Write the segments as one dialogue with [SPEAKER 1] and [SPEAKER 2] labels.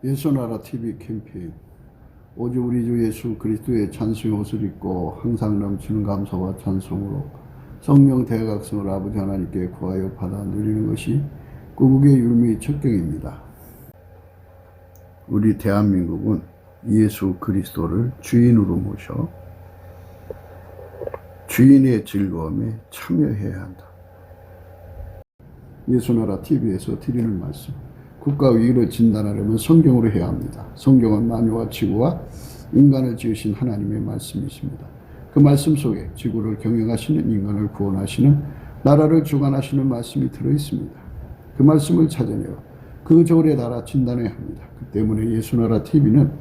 [SPEAKER 1] 예수나라 TV 캠페인 오직 우리 주 예수 그리스도의 찬송의 옷을 입고 항상 넘치는 감사와 찬송으로 성령 대각성을 아버지 하나님께 구하여 받아 누리는 것이 구국의 율무의 척경입니다. 우리 대한민국은 예수 그리스도를 주인으로 모셔 주인의 즐거움에 참여해야 한다. 예수나라 TV에서 드리는 말씀, 국가 위기를 진단하려면 성경으로 해야 합니다. 성경은 만유와 지구와 인간을 지으신 하나님의 말씀이십니다. 그 말씀 속에 지구를 경영하시는, 인간을 구원하시는, 나라를 주관하시는 말씀이 들어있습니다. 그 말씀을 찾아내어 그 저울에 달아 진단해야 합니다. 그 때문에 예수나라 TV는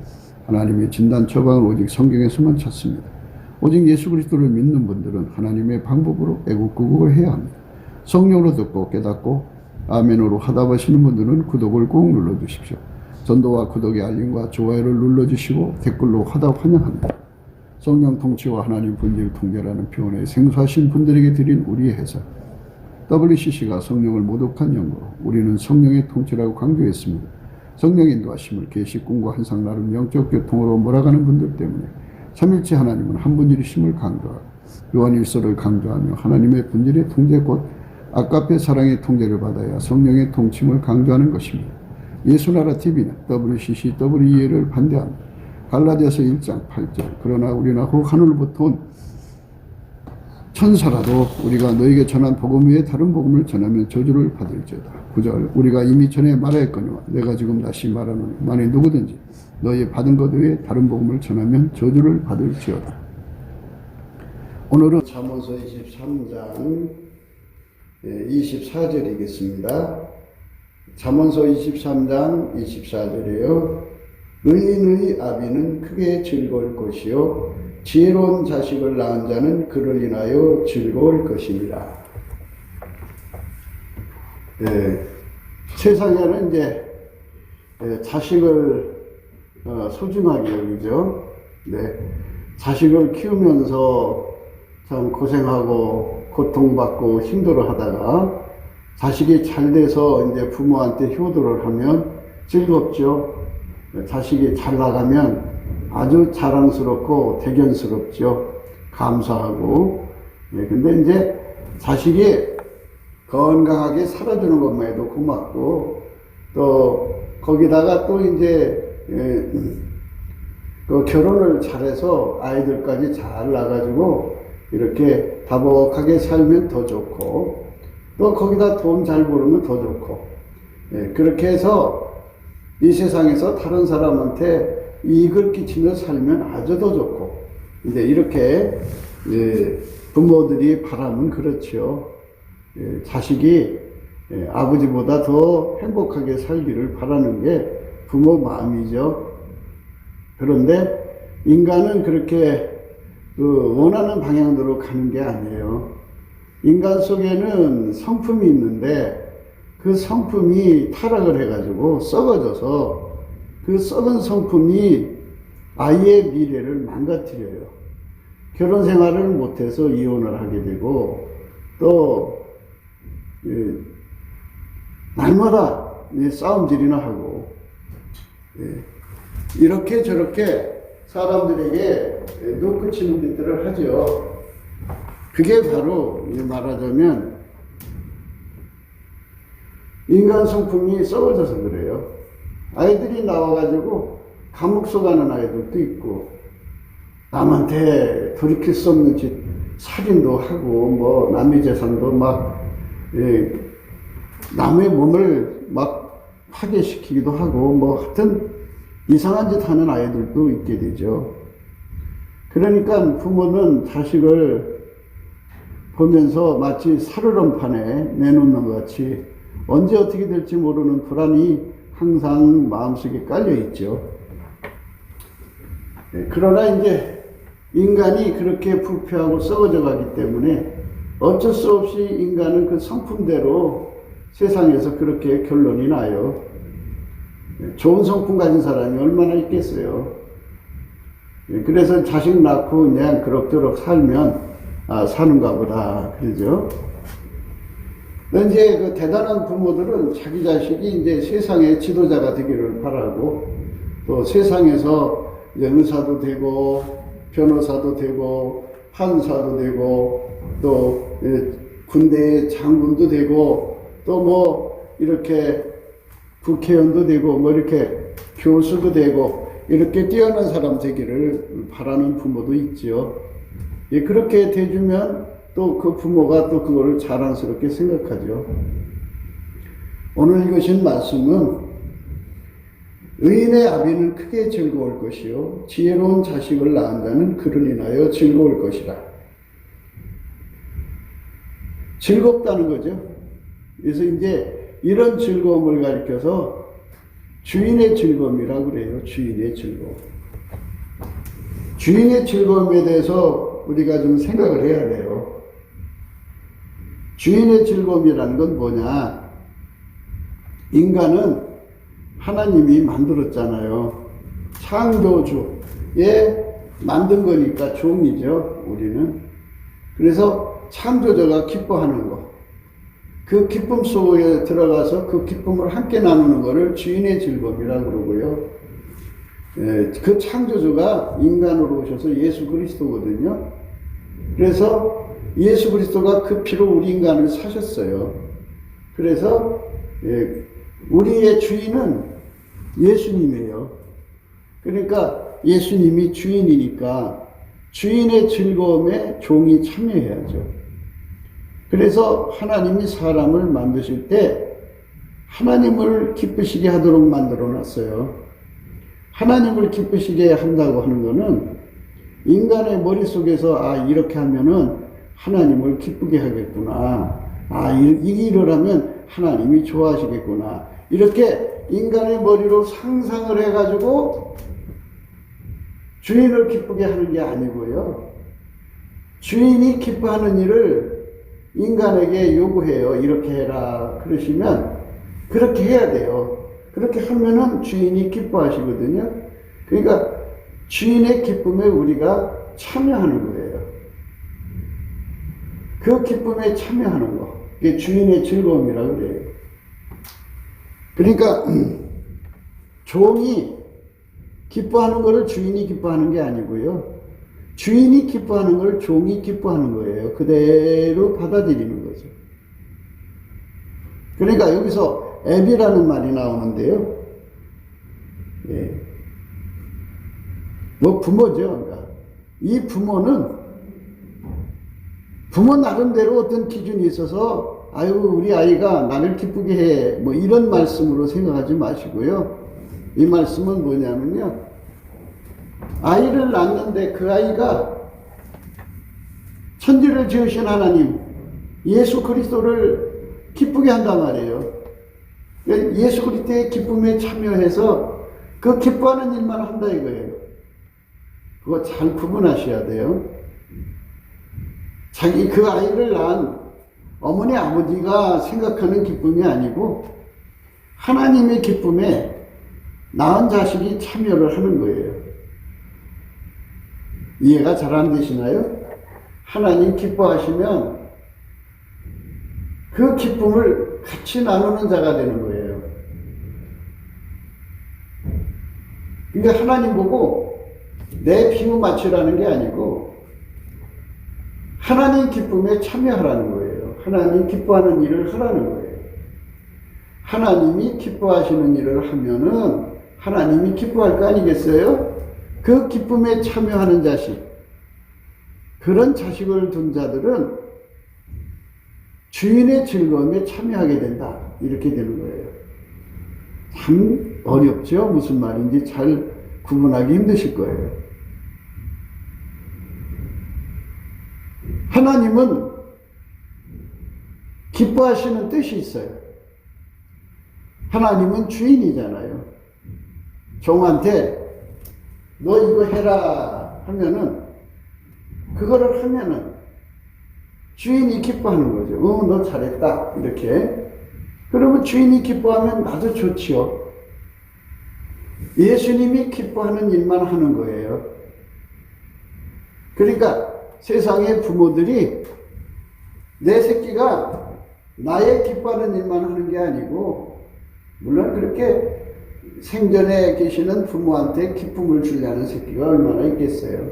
[SPEAKER 1] 하나님의 진단 처방을 오직 성경에서만 찾습니다. 오직 예수 그리스도를 믿는 분들은 하나님의 방법으로 애국구국을 해야 합니다. 성령으로 듣고 깨닫고 아멘으로 화답하시는 분들은 구독을 꼭 눌러주십시오. 전도와 구독의 알림과 좋아요를 눌러주시고 댓글로 화답 환영합니다. 성령 통치와 하나님 본질 통제라는 표현에 생소하신 분들에게 드린 우리의 해석, WCC가 성령을 모독한 연구로 우리는 성령의 통치라고 강조했습니다. 성령 인도하심을 계시, 꿈과 환상 나름 영적 교통으로 몰아가는 분들 때문에 삼일체 하나님은 한 분이심을 강조하고 요한일서를 강조하며 하나님의 본질의 통제 곧 아까페 사랑의 통제를 받아야 성령의 통침을 강조하는 것입니다. 예수나라 TV는 WCC, WEA를 반대합니다. 갈라디아서 1장 8절 그러나 우리나 혹 하늘로부터 온 천사라도 우리가 너에게 전한 복음 외에 다른 복음을 전하면 저주를 받을지어다. 9절 우리가 이미 전에 말하였거니와 내가 지금 다시 말하노니 만일 누구든지 너희 받은 것 외에 다른 복음을 전하면 저주를 받을지어다. 오늘은 잠언서 23장 24절이겠습니다. 잠언서 23장 24절이에요. 의인의 아비는 크게 즐거울 것이요 지혜로운 자식을 낳은 자는 그를 인하여 즐거울 것입니다. 세상에는 이제 자식을 소중하게 여기죠. 자식을 키우면서 참 고생하고 고통받고 힘들어 하다가 자식이 잘 돼서 이제 부모한테 효도를 하면 즐겁죠. 자식이 잘 나가면 아주 자랑스럽고 대견스럽죠. 감사하고. 근데 이제 자식이 건강하게 살아주는 것만 해도 고맙고, 또 거기다가 또 이제 그 결혼을 잘해서 아이들까지 잘 낳아가지고 이렇게 다복하게 살면 더 좋고, 또 거기다 돈 잘 벌으면 더 좋고, 그렇게 해서 이 세상에서 다른 사람한테 이익을 끼치며 살면 아주 더 좋고, 이제 이렇게 부모들이 바라면 그렇죠. 자식이 아버지보다 더 행복하게 살기를 바라는 게 부모 마음이죠. 그런데 인간은 그렇게 원하는 방향대로 가는 게 아니에요. 인간 속에는 성품이 있는데 그 성품이 타락을 해가지고 썩어져서 그 썩은 성품이 아이의 미래를 망가뜨려요. 결혼 생활을 못해서 이혼을 하게 되고, 또 날마다 싸움질이나 하고, 이렇게 저렇게 사람들에게 눈그치는 짓들을 하죠. 그게 바로 말하자면 인간 성품이 썩어져서 그래요. 아이들이 나와가지고 감옥서 가는 아이들도 있고, 남한테 돌이킬 수 없는 짓, 살인도 하고, 뭐 남의 재산도 막 남의 몸을 막 파괴시키기도 하고, 뭐 하여튼 이상한 짓 하는 아이들도 있게 되죠. 그러니까 부모는 자식을 보면서 마치 살얼음판에 내놓는 것 같이 언제 어떻게 될지 모르는 불안이 항상 마음속에 깔려 있죠. 그러나 이제 인간이 그렇게 부패하고 썩어져 가기 때문에 어쩔 수 없이 인간은 그 성품대로 세상에서 그렇게 결론이 나요. 좋은 성품 가진 사람이 얼마나 있겠어요. 그래서 자식 낳고 그냥 그럭저럭 살면 사는가 보다 그러죠. 이제 그 대단한 부모들은 자기 자식이 이제 세상의 지도자가 되기를 바라고, 또 세상에서 이제 의사도 되고, 변호사도 되고, 판사도 되고, 또 군대 장군도 되고, 또 뭐 이렇게 국회의원도 되고, 뭐 이렇게 교수도 되고, 이렇게 뛰어난 사람 되기를 바라는 부모도 있지요. 예, 그렇게 돼주면 또 그 부모가 또 그거를 자랑스럽게 생각하죠. 오늘 읽으신 말씀은 의인의 아비는 크게 즐거울 것이요 지혜로운 자식을 낳은 자는 그를 인하여 즐거울 것이라. 즐겁다는 거죠. 그래서 이제 이런 즐거움을 가리켜서 주인의 즐거움이라고 그래요. 주인의 즐거움. 주인의 즐거움에 대해서 우리가 좀 생각을 해야 돼요. 주인의 즐거움이라는 건 뭐냐? 인간은 하나님이 만들었잖아요. 창조주에 만든 거니까 종이죠, 우리는. 그래서 창조주가 기뻐하는 거. 그 기쁨 속에 들어가서 그 기쁨을 함께 나누는 것을 주인의 즐거움이라고 그러고요. 그 창조주가 인간으로 오셔서 예수 그리스도거든요. 그래서 예수 그리스도가 그 피로 우리 인간을 사셨어요. 그래서 우리의 주인은 예수님이에요. 그러니까 예수님이 주인이니까 주인의 즐거움에 종이 참여해야죠. 그래서 하나님이 사람을 만드실 때 하나님을 기쁘시게 하도록 만들어 놨어요. 하나님을 기쁘시게 한다고 하는 것은 인간의 머릿속에서 이렇게 하면은 하나님을 기쁘게 하겠구나. 이 일을 하면 하나님이 좋아하시겠구나. 이렇게 인간의 머리로 상상을 해가지고 주인을 기쁘게 하는 게 아니고요. 주인이 기뻐하는 일을 인간에게 요구해요. 이렇게 해라. 그러시면 그렇게 해야 돼요. 그렇게 하면은 주인이 기뻐하시거든요. 그러니까 주인의 기쁨에 우리가 참여하는 거예요. 그 기쁨에 참여하는 거. 그게 주인의 즐거움이라고 그래요. 그러니까 종이 기뻐하는 것을 주인이 기뻐하는 게 아니고요. 주인이 기뻐하는 걸 종이 기뻐하는 거예요. 그대로 받아들이는 거죠. 그러니까 여기서 앱이라는 말이 나오는데요. 예. 뭐 부모죠. 그러니까 이 부모는 부모 나름대로 어떤 기준이 있어서 우리 아이가 나를 기쁘게 해 뭐 이런 말씀으로 생각하지 마시고요. 이 말씀은 뭐냐면요. 아이를 낳는데 그 아이가 천지를 지으신 하나님 예수 그리스도를 기쁘게 한단 말이에요. 예수 그리스도의 기쁨에 참여해서 그 기뻐하는 일만 한다 이거예요. 그거 잘 구분하셔야 돼요. 자기 그 아이를 낳은 어머니 아버지가 생각하는 기쁨이 아니고 하나님의 기쁨에 낳은 자식이 참여를 하는 거예요. 이해가 잘 안 되시나요? 하나님 기뻐하시면 그 기쁨을 같이 나누는 자가 되는 거예요. 그러니까 하나님 보고 내 비유 맞추라는 게 아니고 하나님 기쁨에 참여하라는 거예요. 하나님 기뻐하는 일을 하라는 거예요. 하나님이 기뻐하시는 일을 하면은 하나님이 기뻐할 거 아니겠어요? 그 기쁨에 참여하는 자식, 그런 자식을 둔 자들은 주인의 즐거움에 참여하게 된다. 이렇게 되는 거예요. 참 어렵죠? 무슨 말인지 잘 구분하기 힘드실 거예요. 하나님은 기뻐하시는 뜻이 있어요. 하나님은 주인이잖아요. 종한테 너 이거 해라 하면은 그거를 하면은 주인이 기뻐하는 거죠. 너 잘했다 이렇게. 그러면 주인이 기뻐하면 나도 좋지요. 예수님이 기뻐하는 일만 하는 거예요. 그러니까 세상의 부모들이 내 새끼가 나의 기뻐하는 일만 하는 게 아니고, 물론 그렇게 생전에 계시는 부모한테 기쁨을 주려는 새끼가 얼마나 있겠어요.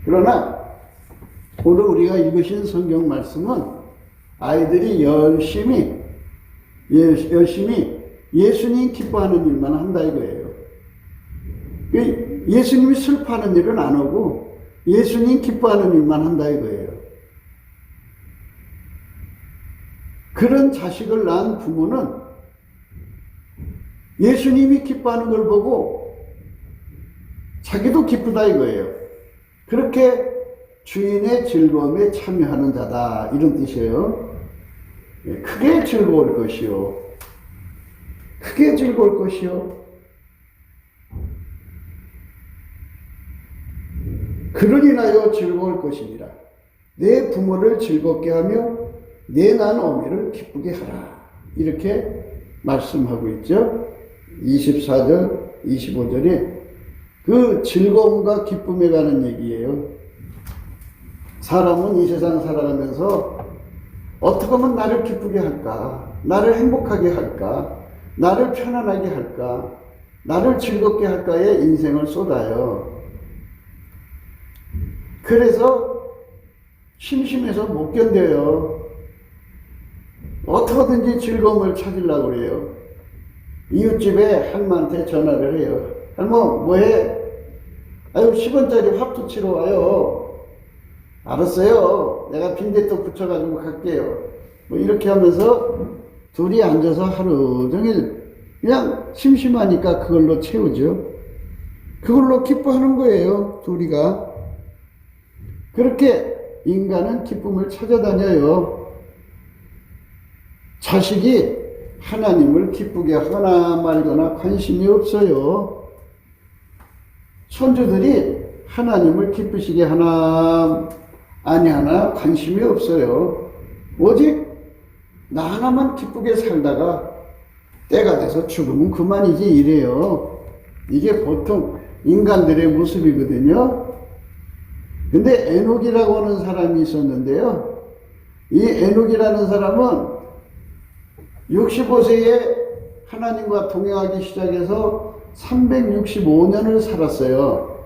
[SPEAKER 1] 그러나 오늘 우리가 읽으신 성경 말씀은 아이들이 열심히 예수님 기뻐하는 일만 한다 이거예요. 예수님이 슬퍼하는 일은 안 하고 예수님 기뻐하는 일만 한다 이거예요. 그런 자식을 낳은 부모는 예수님이 기뻐하는 걸 보고 자기도 기쁘다 이거예요. 그렇게 주인의 즐거움에 참여하는 자다 이런 뜻이에요. 크게 즐거울 것이요. 크게 즐거울 것이요. 그를 인하여 즐거울 것이니라. 내 부모를 즐겁게 하며 내 난 어미를 기쁘게 하라. 이렇게 말씀하고 있죠. 24절, 25절에 그 즐거움과 기쁨에 관한 얘기예요. 사람은 이 세상 살아가면서 어떻게 하면 나를 기쁘게 할까? 나를 행복하게 할까? 나를 편안하게 할까? 나를 즐겁게 할까에 인생을 쏟아요. 그래서 심심해서 못 견뎌요. 어떻게든지 즐거움을 찾으려고 그래요. 이웃집에 할머니한테 전화를 해요. 할머, 뭐해? 아유, 10원짜리 화투 치러 와요. 알았어요. 내가 빈대떡 붙여가지고 갈게요. 뭐 이렇게 하면서 둘이 앉아서 하루 종일 그냥 심심하니까 그걸로 채우죠. 그걸로 기뻐하는 거예요, 둘이가. 그렇게 인간은 기쁨을 찾아다녀요. 자식이 하나님을 기쁘게 하거나 말거나 관심이 없어요. 손주들이 하나님을 기쁘시게 하나 아니하나 관심이 없어요. 오직 나 하나만 기쁘게 살다가 때가 돼서 죽으면 그만이지 이래요. 이게 보통 인간들의 모습이거든요. 근데 에녹이라고 하는 사람이 있었는데요. 이 에녹이라는 사람은 65세에 하나님과 동행하기 시작해서 365년을 살았어요.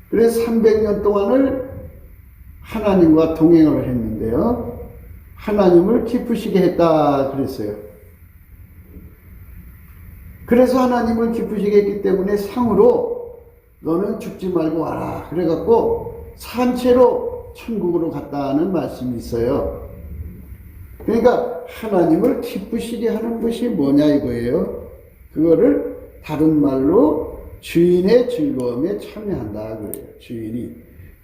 [SPEAKER 1] 그래서 300년 동안을 하나님과 동행을 했는데요. 하나님을 기쁘시게 했다 그랬어요. 그래서 하나님을 기쁘시게 했기 때문에 상으로 너는 죽지 말고 와라. 그래갖고 산채로 천국으로 갔다는 말씀이 있어요. 그러니까 하나님을 기쁘시게 하는 것이 뭐냐 이거예요. 그거를 다른 말로 주인의 즐거움에 참여한다 그래요.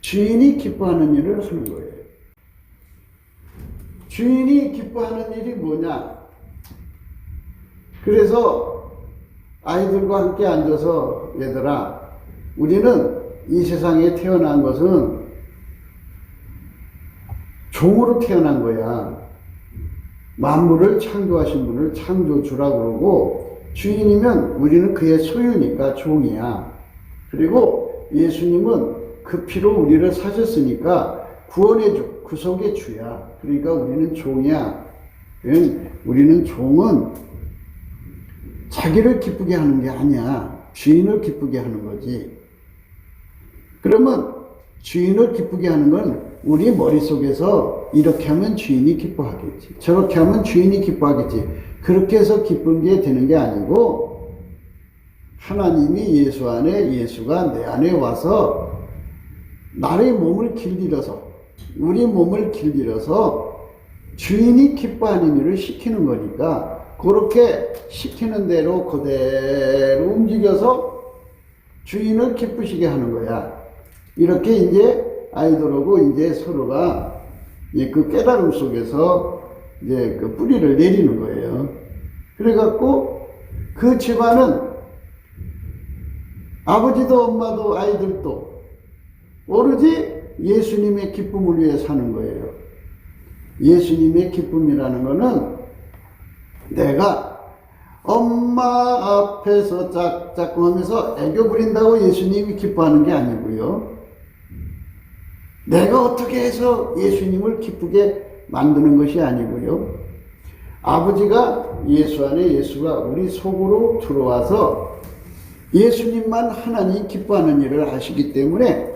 [SPEAKER 1] 주인이 기뻐하는 일을 하는 거예요. 주인이 기뻐하는 일이 뭐냐? 그래서 아이들과 함께 앉아서 얘들아, 우리는 이 세상에 태어난 것은 종으로 태어난 거야. 만물을 창조하신 분을 창조주라고 그러고, 주인이면 우리는 그의 소유니까 종이야. 그리고 예수님은 그 피로 우리를 사셨으니까 구원의 주, 구속의 주야. 그러니까 우리는 종이야. 우리는 종은 자기를 기쁘게 하는 게 아니야. 주인을 기쁘게 하는 거지. 그러면 주인을 기쁘게 하는 건 우리 머릿속에서 이렇게 하면 주인이 기뻐하겠지. 저렇게 하면 주인이 기뻐하겠지. 그렇게 해서 기쁜 게 되는 게 아니고, 하나님이 예수 안에, 예수가 내 안에 와서 나의 몸을 길들여서, 우리 몸을 길들여서 주인이 기뻐하는 일을 시키는 거니까, 그렇게 시키는 대로 그대로 움직여서 주인을 기쁘시게 하는 거야. 이렇게 이제 아이들하고 이제 서로가 그 깨달음 속에서 이제 그 뿌리를 내리는 거예요. 그래갖고 그 집안은 아버지도 엄마도 아이들도 오로지 예수님의 기쁨을 위해 사는 거예요. 예수님의 기쁨이라는 거는 내가 엄마 앞에서 짝짝꿍 하면서 애교 부린다고 예수님이 기뻐하는 게 아니고요. 내가 어떻게 해서 예수님을 기쁘게 만드는 것이 아니고요. 아버지가 예수 안에 예수가 우리 속으로 들어와서 예수님만 하나님 기뻐하는 일을 하시기 때문에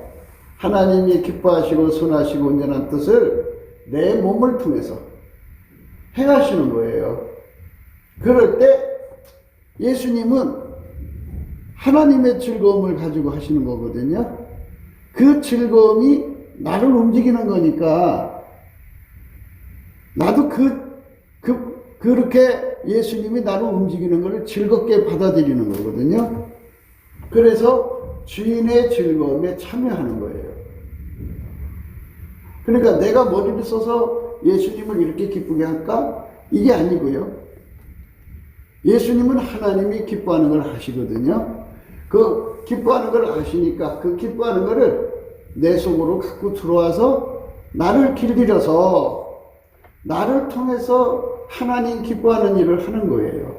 [SPEAKER 1] 하나님이 기뻐하시고 선하시고 온전한 뜻을 내 몸을 통해서 행하시는 거예요. 그럴 때 예수님은 하나님의 즐거움을 가지고 하시는 거거든요. 그 즐거움이 나를 움직이는 거니까 나도 그렇게 예수님이 나를 움직이는 것을 즐겁게 받아들이는 거거든요. 그래서 주인의 즐거움에 참여하는 거예요. 그러니까 내가 머리를 써서 예수님을 이렇게 기쁘게 할까? 이게 아니고요. 예수님은 하나님이 기뻐하는 걸 하시거든요. 그 기뻐하는 걸 아시니까 그 기뻐하는 거를 내 속으로 갖고 들어와서 나를 길들여서 나를 통해서 하나님 기뻐하는 일을 하는 거예요.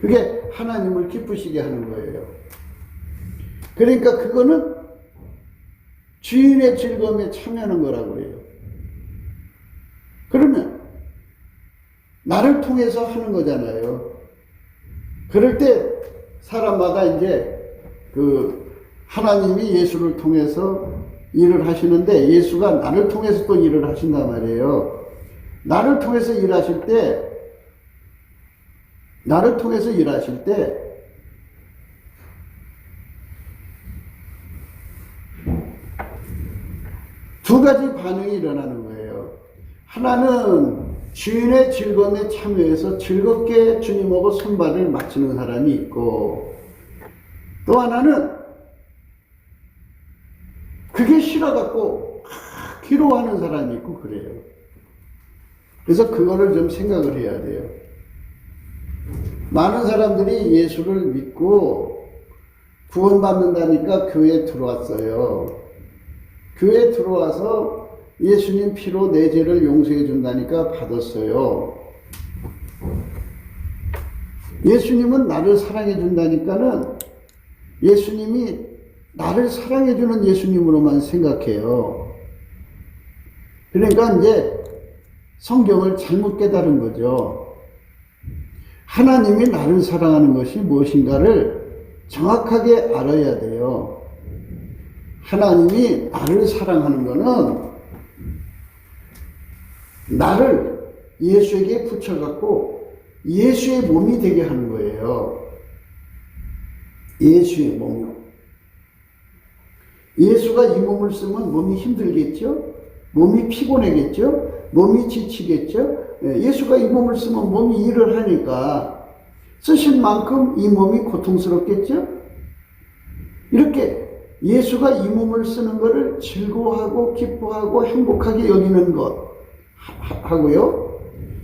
[SPEAKER 1] 그게 하나님을 기쁘시게 하는 거예요. 그러니까 그거는 주인의 즐거움에 참여하는 거라고 해요. 그러면 나를 통해서 하는 거잖아요. 그럴 때 사람마다 이제 하나님이 예수를 통해서 일을 하시는데 예수가 나를 통해서 또 일을 하신단 말이에요. 나를 통해서 일하실 때 두 가지 반응이 일어나는 거예요. 하나는 주인의 즐거움에 참여해서 즐겁게 주님하고 손발을 맞추는 사람이 있고, 또 하나는 그게 싫어갖고 괴로워하는 사람이 있고 그래요. 그래서 그거를 좀 생각을 해야 돼요. 많은 사람들이 예수를 믿고 구원받는다니까 교회에 들어왔어요. 교회에 들어와서 예수님 피로 내 죄를 용서해 준다니까 받았어요. 예수님은 나를 사랑해 준다니까는 예수님이 나를 사랑해 주는 예수님으로만 생각해요. 그러니까 이제 성경을 잘못 깨달은 거죠. 하나님이 나를 사랑하는 것이 무엇인가를 정확하게 알아야 돼요. 하나님이 나를 사랑하는 것은 나를 예수에게 붙여갖고 예수의 몸이 되게 하는 거예요. 예수의 몸이요. 예수가 이 몸을 쓰면 몸이 힘들겠죠? 몸이 피곤하겠죠? 몸이 지치겠죠? 예수가 이 몸을 쓰면 몸이 일을 하니까 쓰신 만큼 이 몸이 고통스럽겠죠? 이렇게 예수가 이 몸을 쓰는 것을 즐거워하고 기뻐하고 행복하게 여기는 것 하고요.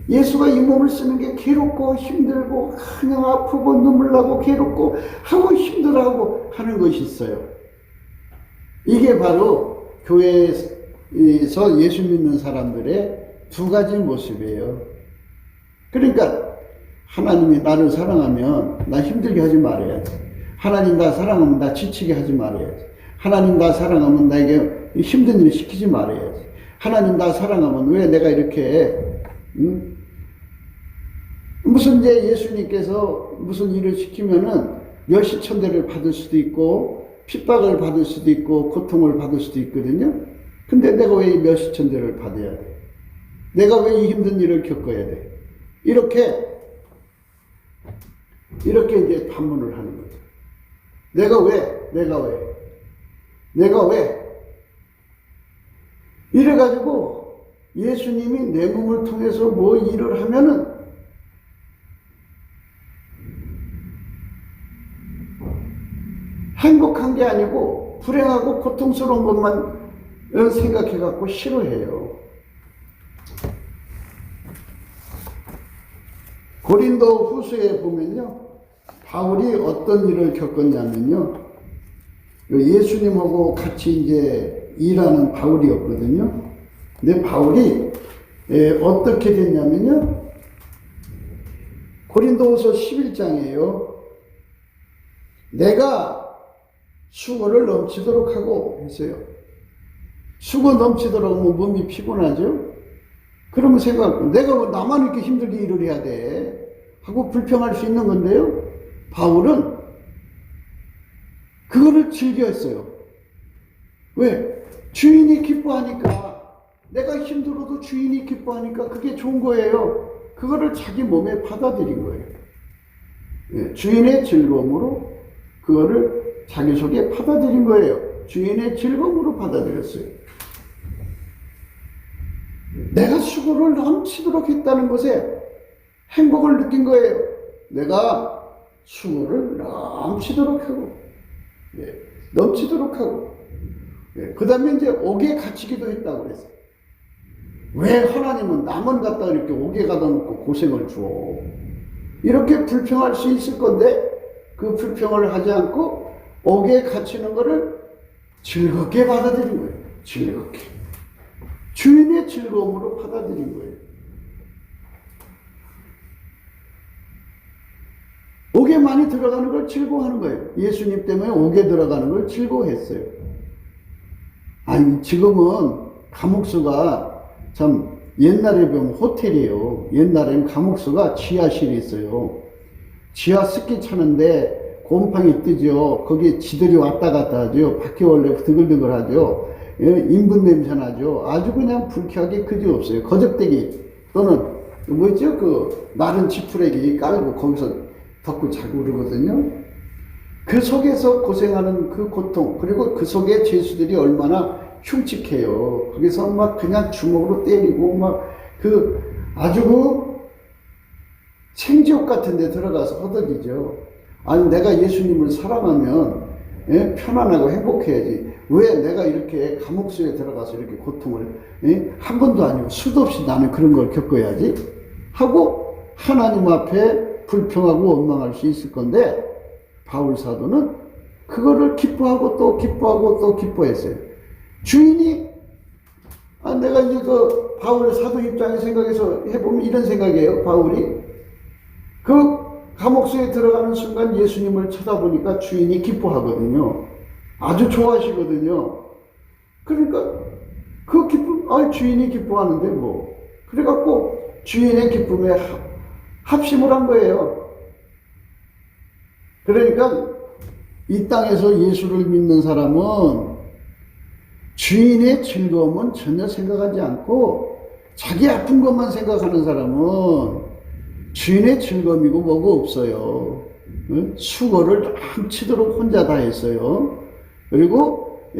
[SPEAKER 1] 예수가 이 몸을 쓰는 게 괴롭고 힘들고 그냥 아프고 눈물 나고 괴롭고 하고 힘들어하고 하는 것이 있어요. 이게 바로 교회에서 예수 믿는 사람들의 두 가지 모습이에요. 그러니까 하나님이 나를 사랑하면 나 힘들게 하지 말아야지. 하나님 나 사랑하면 나 지치게 하지 말아야지. 하나님 나 사랑하면 나에게 힘든 일 시키지 말아야지. 하나님 나 사랑하면 왜 내가 이렇게 무슨 이제 예수님께서 무슨 일을 시키면은 멸시천대를 받을 수도 있고 핍박을 받을 수도 있고 고통을 받을 수도 있거든요. 근데 내가 왜 이 멸시천대를 받아야 돼? 내가 왜 이 힘든 일을 겪어야 돼? 이렇게 이제 반문을 하는 거죠. 내가 왜? 이래가지고 예수님이 내 몸을 통해서 뭐 일을 하면은 행복한 게 아니고 불행하고 고통스러운 것만 생각해갖고 싫어해요. 고린도 후서에 보면요, 바울이 어떤 일을 겪었냐면요, 예수님하고 같이 이제 일하는 바울이었거든요. 근데 바울이 어떻게 됐냐면요, 고린도후서 11장이에요. 내가 수고를 넘치도록 하고 했어요. 수고 넘치도록 하면 몸이 피곤하죠. 그러면 내가 뭐 나만 이렇게 힘들게 일을 해야 돼? 하고 불평할 수 있는 건데요. 바울은 그거를 즐겨했어요. 왜? 주인이 기뻐하니까, 내가 힘들어도 주인이 기뻐하니까 그게 좋은 거예요. 그거를 자기 몸에 받아들인 거예요. 예, 주인의 즐거움으로 그거를 자기 속에 받아들인 거예요. 주인의 즐거움으로 받아들였어요. 내가 수고를 넘치도록 했다는 것에 행복을 느낀 거예요. 내가 수고를 넘치도록 하고, 예, 넘치도록 하고, 예, 그 다음에 이제 옥에 갇히기도 했다고 그랬어요. 왜 하나님은 남은 갖다 이렇게 옥에 가다 놓고 고생을 줘? 이렇게 불평할 수 있을 건데, 그 불평을 하지 않고 옥에 갇히는 거를 즐겁게 받아들인 거예요. 즐겁게. 주인의 즐거움으로 받아들인 거예요. 옥에 많이 들어가는 걸 즐거워하는 거예요. 예수님 때문에 옥에 들어가는 걸 즐거워했어요. 아니, 지금은 감옥수가 참 옛날에 보면 호텔이에요. 옛날에는 감옥수가 지하실이 있어요. 지하 습기 차는데 곰팡이 뜨죠. 거기 지들이 왔다 갔다 하죠. 바퀴벌레 드글드글 하죠. 인분 냄새 나죠. 아주 그냥 불쾌하게 그지없어요. 거적대기 또는 뭐 있죠? 그 마른 지푸레기 깔고 거기서 덮고 자고 그러거든요. 그 속에서 고생하는 그 고통, 그리고 그 속에 죄수들이 얼마나 흉측해요. 거기서 막 그냥 주먹으로 때리고 막 아주 생지옥 같은 데 들어가서 허덕이죠. 아니, 내가 예수님을 사랑하면, 예? 편안하고 행복해야지. 왜 내가 이렇게 감옥수에 들어가서 이렇게 고통을, 예? 한 번도 아니고 수도 없이 나는 그런 걸 겪어야지? 하고 하나님 앞에 불평하고 원망할 수 있을 건데, 바울 사도는 그거를 기뻐하고 또 기뻐하고 또 기뻐했어요. 주인이, 내가 이제 그 바울 사도 입장에 생각해서 해보면 이런 생각이에요. 바울이 그 감옥소에 들어가는 순간 예수님을 쳐다보니까 주인이 기뻐하거든요. 아주 좋아하시거든요. 그러니까 그 기쁨, 주인이 기뻐하는데 뭐. 그래갖고 주인의 기쁨에 합심을 한 거예요. 그러니까 이 땅에서 예수를 믿는 사람은 주인의 즐거움은 전혀 생각하지 않고 자기 아픈 것만 생각하는 사람은 주인의 즐거움이고 뭐가 없어요. 수고를 넘치도록 혼자 다 했어요. 그리고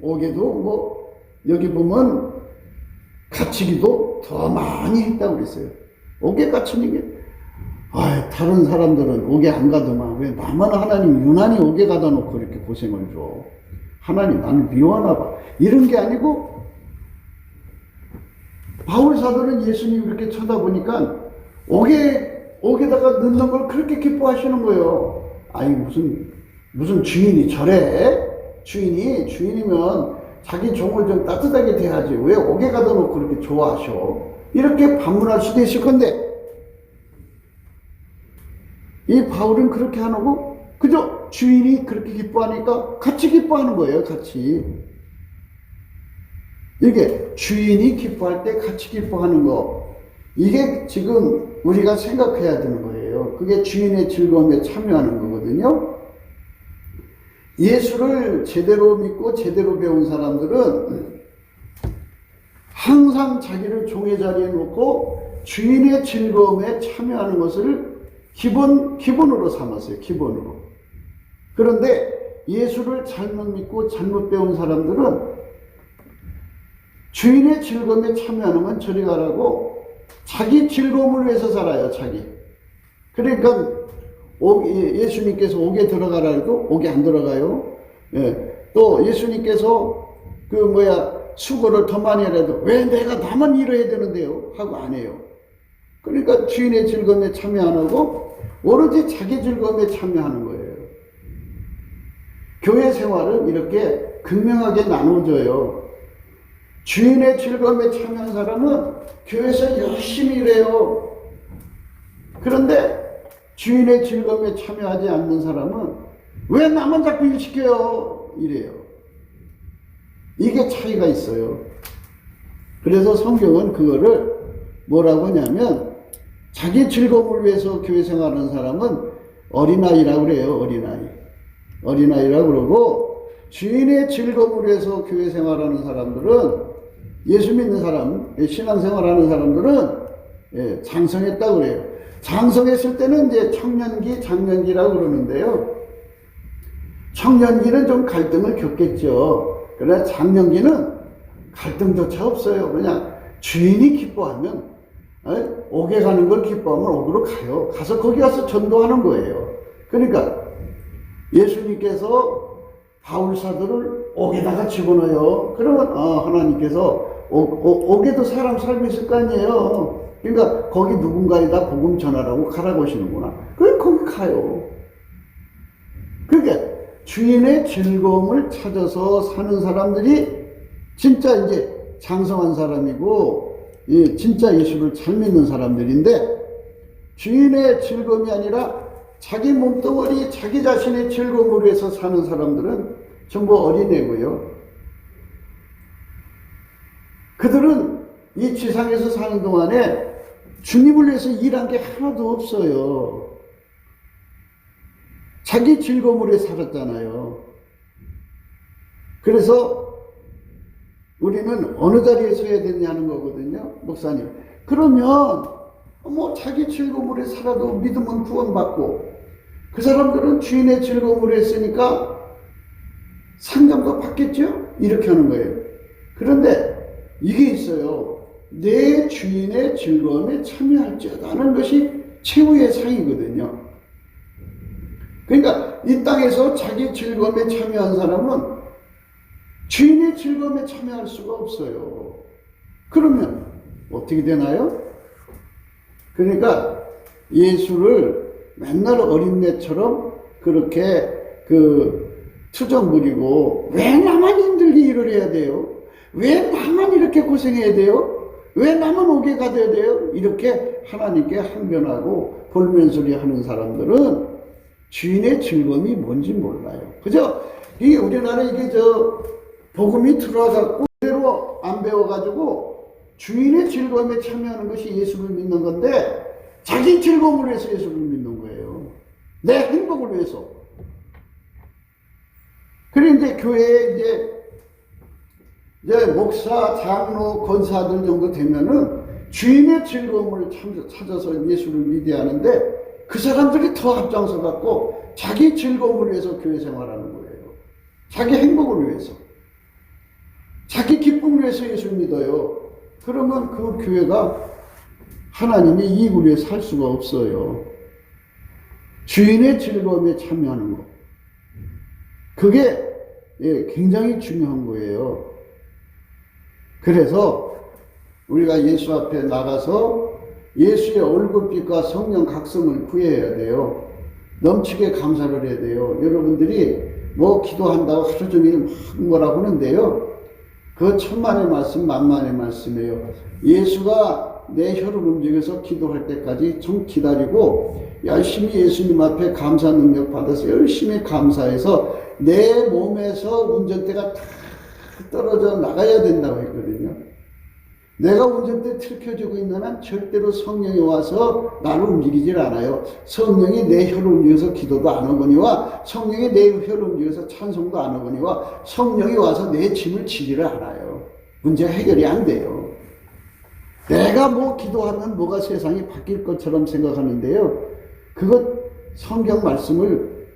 [SPEAKER 1] 옥에도 뭐 여기 보면 갇히기도 더 많이 했다고 그랬어요. 옥에 갇히는 게 다른 사람들은 옥에 안 가더만 왜 나만 하나님 유난히 옥에 가다 놓고 이렇게 고생을 줘. 하나님 나는 미워하나 봐. 이런 게 아니고 바울 사도는 예수님 이렇게 쳐다보니까 옥에다가 넣는 걸 그렇게 기뻐하시는 거예요. 아니 무슨 주인이 저래? 주인이면 자기 종을 좀 따뜻하게 대하지 왜 옥에 가다 놓고 그렇게 좋아하셔? 이렇게 반문할 수도 있을 건데 이 바울은 그렇게 안 하고 그저 주인이 그렇게 기뻐하니까 같이 기뻐하는 거예요. 같이. 이게 주인이 기뻐할 때 같이 기뻐하는 거, 이게 지금 우리가 생각해야 되는 거예요. 그게 주인의 즐거움에 참여하는 거거든요. 예수를 제대로 믿고 제대로 배운 사람들은 항상 자기를 종의 자리에 놓고 주인의 즐거움에 참여하는 것을 기본으로 삼았어요. 기본으로. 그런데 예수를 잘못 믿고 잘못 배운 사람들은 주인의 즐거움에 참여하는 건 저리 가라고 자기 즐거움을 위해서 살아요. 자기. 그러니까 예수님께서 옥에 들어가라 해도 옥에 안 들어가요. 예. 또 예수님께서 수고를 더 많이 하라도 왜 내가 나만 일해야 되는데요? 하고 안 해요. 그러니까 주인의 즐거움에 참여 안 하고 오로지 자기 즐거움에 참여하는 거예요. 교회 생활은 이렇게 극명하게 나눠져요. 주인의 즐거움에 참여한 사람은 교회에서 열심히 일해요. 그런데 주인의 즐거움에 참여하지 않는 사람은 왜 나만 자꾸 일 시켜요? 이래요. 이게 차이가 있어요. 그래서 성경은 그거를 뭐라고 하냐면 자기 즐거움을 위해서 교회 생활하는 사람은 어린아이라고 그래요. 어린아이라고 그러고 주인의 즐거움을 위해서 교회 생활하는 사람들은 예수 믿는 사람, 신앙생활하는 사람들은 장성했다고 그래요. 장성했을 때는 이제 청년기, 장년기라고 그러는데요. 청년기는 좀 갈등을 겪겠죠. 그러나 장년기는 갈등조차 없어요. 그냥 주인이 기뻐하면, 옥에 가는 걸 기뻐하면 옥으로 가요. 가서 거기 가서 전도하는 거예요. 그러니까 예수님께서 바울사도를 옥에다가 집어넣어요. 그러면 하나님께서 옥에도 사람 살고 있을 거 아니에요. 그러니까 거기 누군가에다 복음 전하라고 가라고 하시는구나. 그럼 거기 가요. 그러니까 주인의 즐거움을 찾아서 사는 사람들이 진짜 이제 장성한 사람이고 진짜 예수를 잘 믿는 사람들인데, 주인의 즐거움이 아니라 자기 몸뚱어리, 자기 자신의 즐거움을 위해서 사는 사람들은 전부 어린애고요. 그들은 이 지상에서 사는 동안에 주님을 위해서 일한 게 하나도 없어요. 자기 즐거움을 위해 살았잖아요. 그래서 우리는 어느 자리에 서야 되냐는 거거든요, 목사님. 그러면 뭐 자기 즐거움을 위해 살아도 믿으면 구원받고, 그 사람들은 주인의 즐거움을 했으니까 상담도 받겠죠? 이렇게 하는 거예요. 그런데 이게 있어요. 내 주인의 즐거움에 참여할지어다는 것이 최후의 상이거든요. 그러니까 이 땅에서 자기 즐거움에 참여한 사람은 주인의 즐거움에 참여할 수가 없어요. 그러면 어떻게 되나요? 그러니까 예수를 맨날 어린애처럼 그렇게 투정 부리고, 왜 나만 힘들게 일을 해야 돼요? 왜 나만 이렇게 고생해야 돼요? 왜 나만 옥에 가야 돼요? 이렇게 하나님께 항변하고 볼멘소리 하는 사람들은 주인의 즐거움이 뭔지 몰라요. 그죠? 이게 우리나라 복음이 들어와갖고 그대로 안 배워가지고 주인의 즐거움에 참여하는 것이 예수를 믿는 건데, 자기 즐거움을 위해서 예수를 믿는 거예요. 내 행복을 위해서. 그런데 교회에 이제 목사, 장로, 권사들 정도 되면은 주인의 즐거움을 찾아서 예수를 믿어야 하는데, 그 사람들이 더 앞장서 갖고 자기 즐거움을 위해서 교회 생활하는 거예요. 자기 행복을 위해서. 자기 기쁨을 위해서 예수를 믿어요. 그러면 그 교회가 하나님의 이익을 위해 살 수가 없어요. 주인의 즐거움에 참여하는 것. 그게 굉장히 중요한 거예요. 그래서 우리가 예수 앞에 나가서 예수의 얼굴빛과 성령 각성을 구해야 돼요. 넘치게 감사를 해야 돼요. 여러분들이 뭐 기도한다고 하루 종일 막 뭐라고 하는데요. 그 천만의 말씀, 만만의 말씀이에요. 예수가 내 혀를 움직여서 기도할 때까지 좀 기다리고 열심히 예수님 앞에 감사 능력 받아서 열심히 감사해서 내 몸에서 운전대가 다 떨어져 나가야 된다고 했거든요. 내가 운전대 틀켜지고 있는 한 절대로 성령이 와서 나를 움직이질 않아요. 성령이 내 혀를 움직여서 기도도 안 하거니와 성령이 내 혀를 움직여서 찬송도 안 하거니와 성령이 와서 내 짐을 지지를 않아요. 문제가 해결이 안 돼요. 내가 뭐 기도하면 뭐가 세상이 바뀔 것처럼 생각하는데요. 그것 성경 말씀을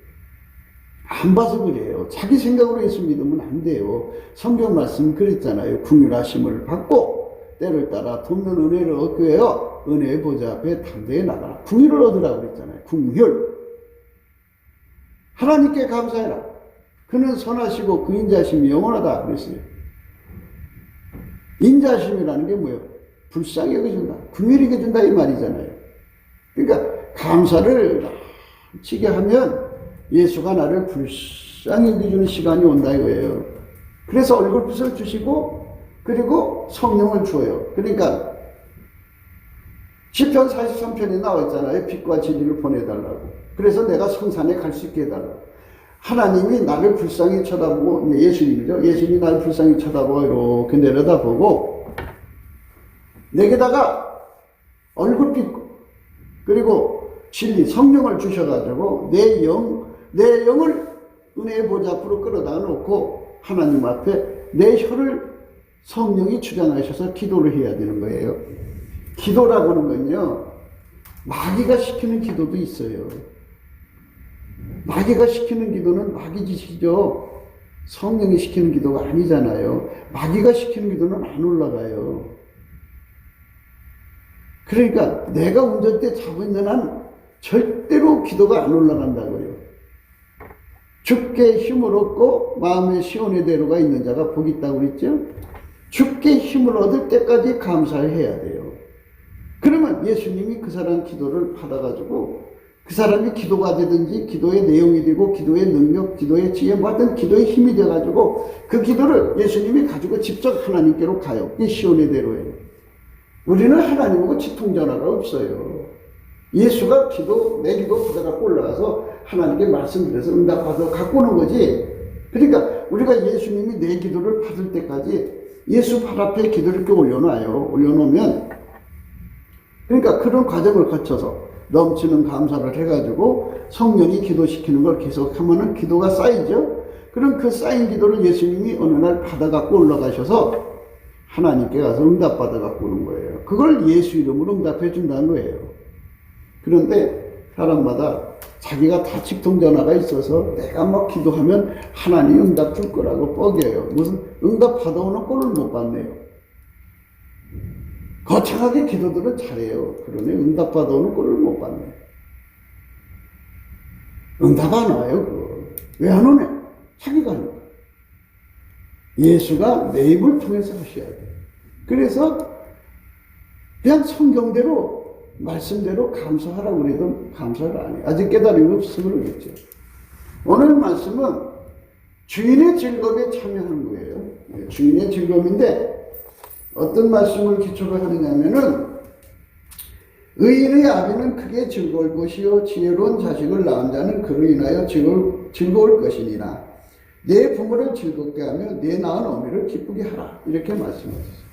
[SPEAKER 1] 안 봐서 그래요. 자기 생각으로 예수 믿으면 안 돼요. 성경 말씀 그랬잖아요. 긍휼하심을 받고 때를 따라 돕는 은혜를 얻기 위하여 은혜의 보좌 앞에 담대히 나가라. 긍휼을 얻으라고 그랬잖아요. 긍휼. 하나님께 감사해라. 그는 선하시고 그 인자심이 영원하다 그랬어요. 인자심이라는 게 뭐예요? 불쌍히 여겨준다. 긍휼히 여겨준다 이 말이잖아요. 그러니까 감사를 치게 하면 예수가 나를 불쌍히 여겨주는 시간이 온다 이거예요. 그래서 얼굴빛을 주시고 그리고 성령을 줘요. 그러니까 시편 43편에 나와 있잖아요. 빛과 진리를 보내달라고. 그래서 내가 성산에 갈 수 있게 해달라고. 하나님이 나를 불쌍히 쳐다보고, 예수님이죠. 예수님이 나를 불쌍히 쳐다보고 이렇게 내려다보고 내게다가 얼굴빛 그리고 진리 성령을 주셔가지고 내 영을 은혜의 보좌 앞으로 끌어다 놓고 하나님 앞에 내 혀를 성령이 주장하셔서 기도를 해야 되는 거예요. 기도라고 하는 건요, 마귀가 시키는 기도도 있어요. 마귀가 시키는 기도는 마귀 짓이죠. 성령이 시키는 기도가 아니잖아요. 마귀가 시키는 기도는 안 올라가요. 그러니까 내가 운전대 잡고 있는 한 절대로 기도가 안 올라간다고요. 주께 힘을 얻고 마음의 시온의 대로가 있는 자가 복이 있다고 그랬죠. 주께 힘을 얻을 때까지 감사를 해야 돼요. 그러면 예수님이 그 사람 기도를 받아가지고 그 사람이 기도가 되든지 기도의 내용이 되고 기도의 능력, 기도의 지혜, 뭐든 기도의 힘이 돼가지고 그 기도를 예수님이 가지고 직접 하나님께로 가요. 이 시온의 대로예요. 우리는 하나님하고 치통전화가 없어요. 예수가 내 기도 받아갖고 올라가서 하나님께 말씀드려서 응답받아 갖고 오는 거지. 그러니까 우리가 예수님이 내 기도를 받을 때까지 예수 발 앞에 기도를 이렇게 올려놔요. 올려놓으면 그러니까 그런 과정을 거쳐서 넘치는 감사를 해가지고 성령이 기도시키는 걸 계속 하면은 기도가 쌓이죠. 그럼 그 쌓인 기도를 예수님이 어느 날 받아갖고 올라가셔서 하나님께 가서 응답받아갖고 오는 거예요. 그걸 예수 이름으로 응답해 준다는 거예요. 그런데 사람마다 자기가 다 직통전화가 있어서 내가 막 기도하면 하나님 응답 줄 거라고 뻐겨요. 무슨 응답 받아오는 꼴을 못 받네요. 거창하게 기도들은 잘해요. 그러네 응답 받아오는 꼴을 못 받네. 응답 안 와요. 그거. 왜 안 오네? 자기가 하니까. 예수가 내 입을 통해서 하셔야 돼요. 그래서 그냥 성경대로 말씀대로 감사하라고 그래도 감사를 안 해요. 아직 깨달음이 없어서 그러겠죠. 오늘 말씀은 주인의 즐거움에 참여하는 거예요. 주인의 즐거움인데 어떤 말씀을 기초로 하느냐면은 의인의 아비는 크게 즐거울 것이요 지혜로운 자식을 낳은 자는 그로 인하여 즐거울 것이니라. 내 부모를 즐겁게 하며 내 낳은 어미를 기쁘게 하라. 이렇게 말씀하셨어요.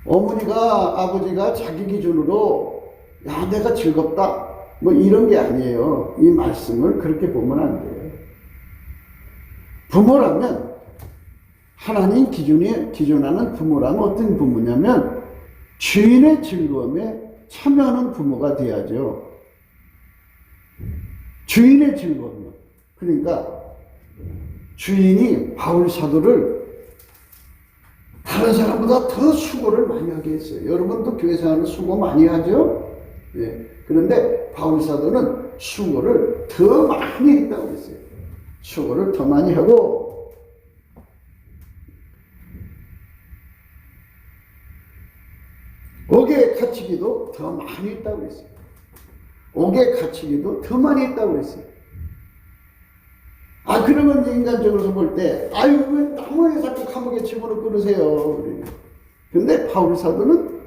[SPEAKER 1] 어머니가 아버지가 자기 기준으로 야 내가 즐겁다 뭐 이런 게 아니에요. 이 말씀을 그렇게 보면 안 돼요. 부모라면 하나님 기준하는 부모라면 어떤 부모냐면 주인의 즐거움에 참여하는 부모가 돼야죠. 주인의 즐거움. 그러니까 주인이 바울 사도를 다른 사람보다 더 수고를 많이 하게 했어요. 여러분도 교회 생활을 수고 많이 하죠? 예. 그런데 바울 사도는 수고를 더 많이 했다고 했어요. 수고를 더 많이 하고 옥에 갇히기도 더 많이 했다고 했어요. 옥에 갇히기도 더 많이 했다고 했어요. 그러면 이제 인간적으로 볼 때, 아유, 왜 나무에 자꾸 감옥에 집어넣고 그러세요? 근데 바울 사도는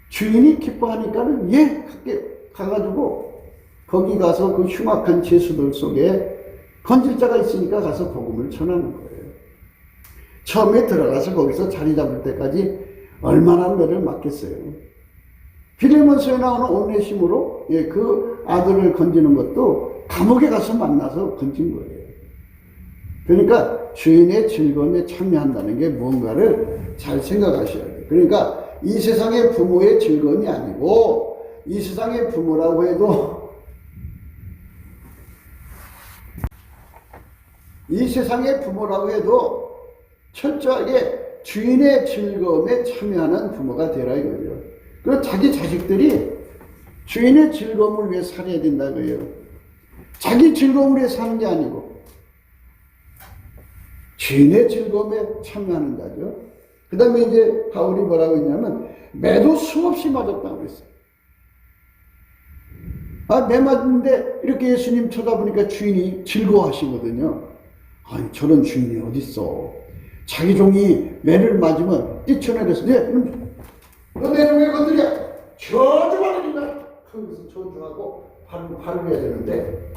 [SPEAKER 1] 주인이 기뻐하니까는 가가지고 거기 가서 그 흉악한 죄수들 속에 건질 자가 있으니까 가서 복음을 전하는 거예요. 처음에 들어가서 거기서 자리 잡을 때까지 얼마나 매를 맞겠어요. 빌레몬서에 나오는 오네시모로 그 아들을 건지는 것도 감옥에 가서 만나서 건진 거예요. 그러니까 주인의 즐거움에 참여한다는 게 뭔가를 잘 생각하셔야 돼요. 그러니까 이 세상의 부모의 즐거움이 아니고 이 세상의 부모라고 해도 철저하게 주인의 즐거움에 참여하는 부모가 되라 이거죠. 그리고 자기 자식들이 주인의 즐거움을 위해 살아야 된다고요. 자기 즐거움을 위해 사는 게 아니고 주인의 즐거움에 참여하는 자죠. 그 다음에 이제 바울이 뭐라고 했냐면 매도 수없이 맞았다고 했어요. 매 맞는데 이렇게 예수님 쳐다보니까 주인이 즐거워하시거든요. 아니 저런 주인이 어딨어. 자기 종이 매를 맞으면 뛰쳐내려서 너 매를 왜 건드려? 저주하는다. 거기서 저주하고 발을 해야 되는데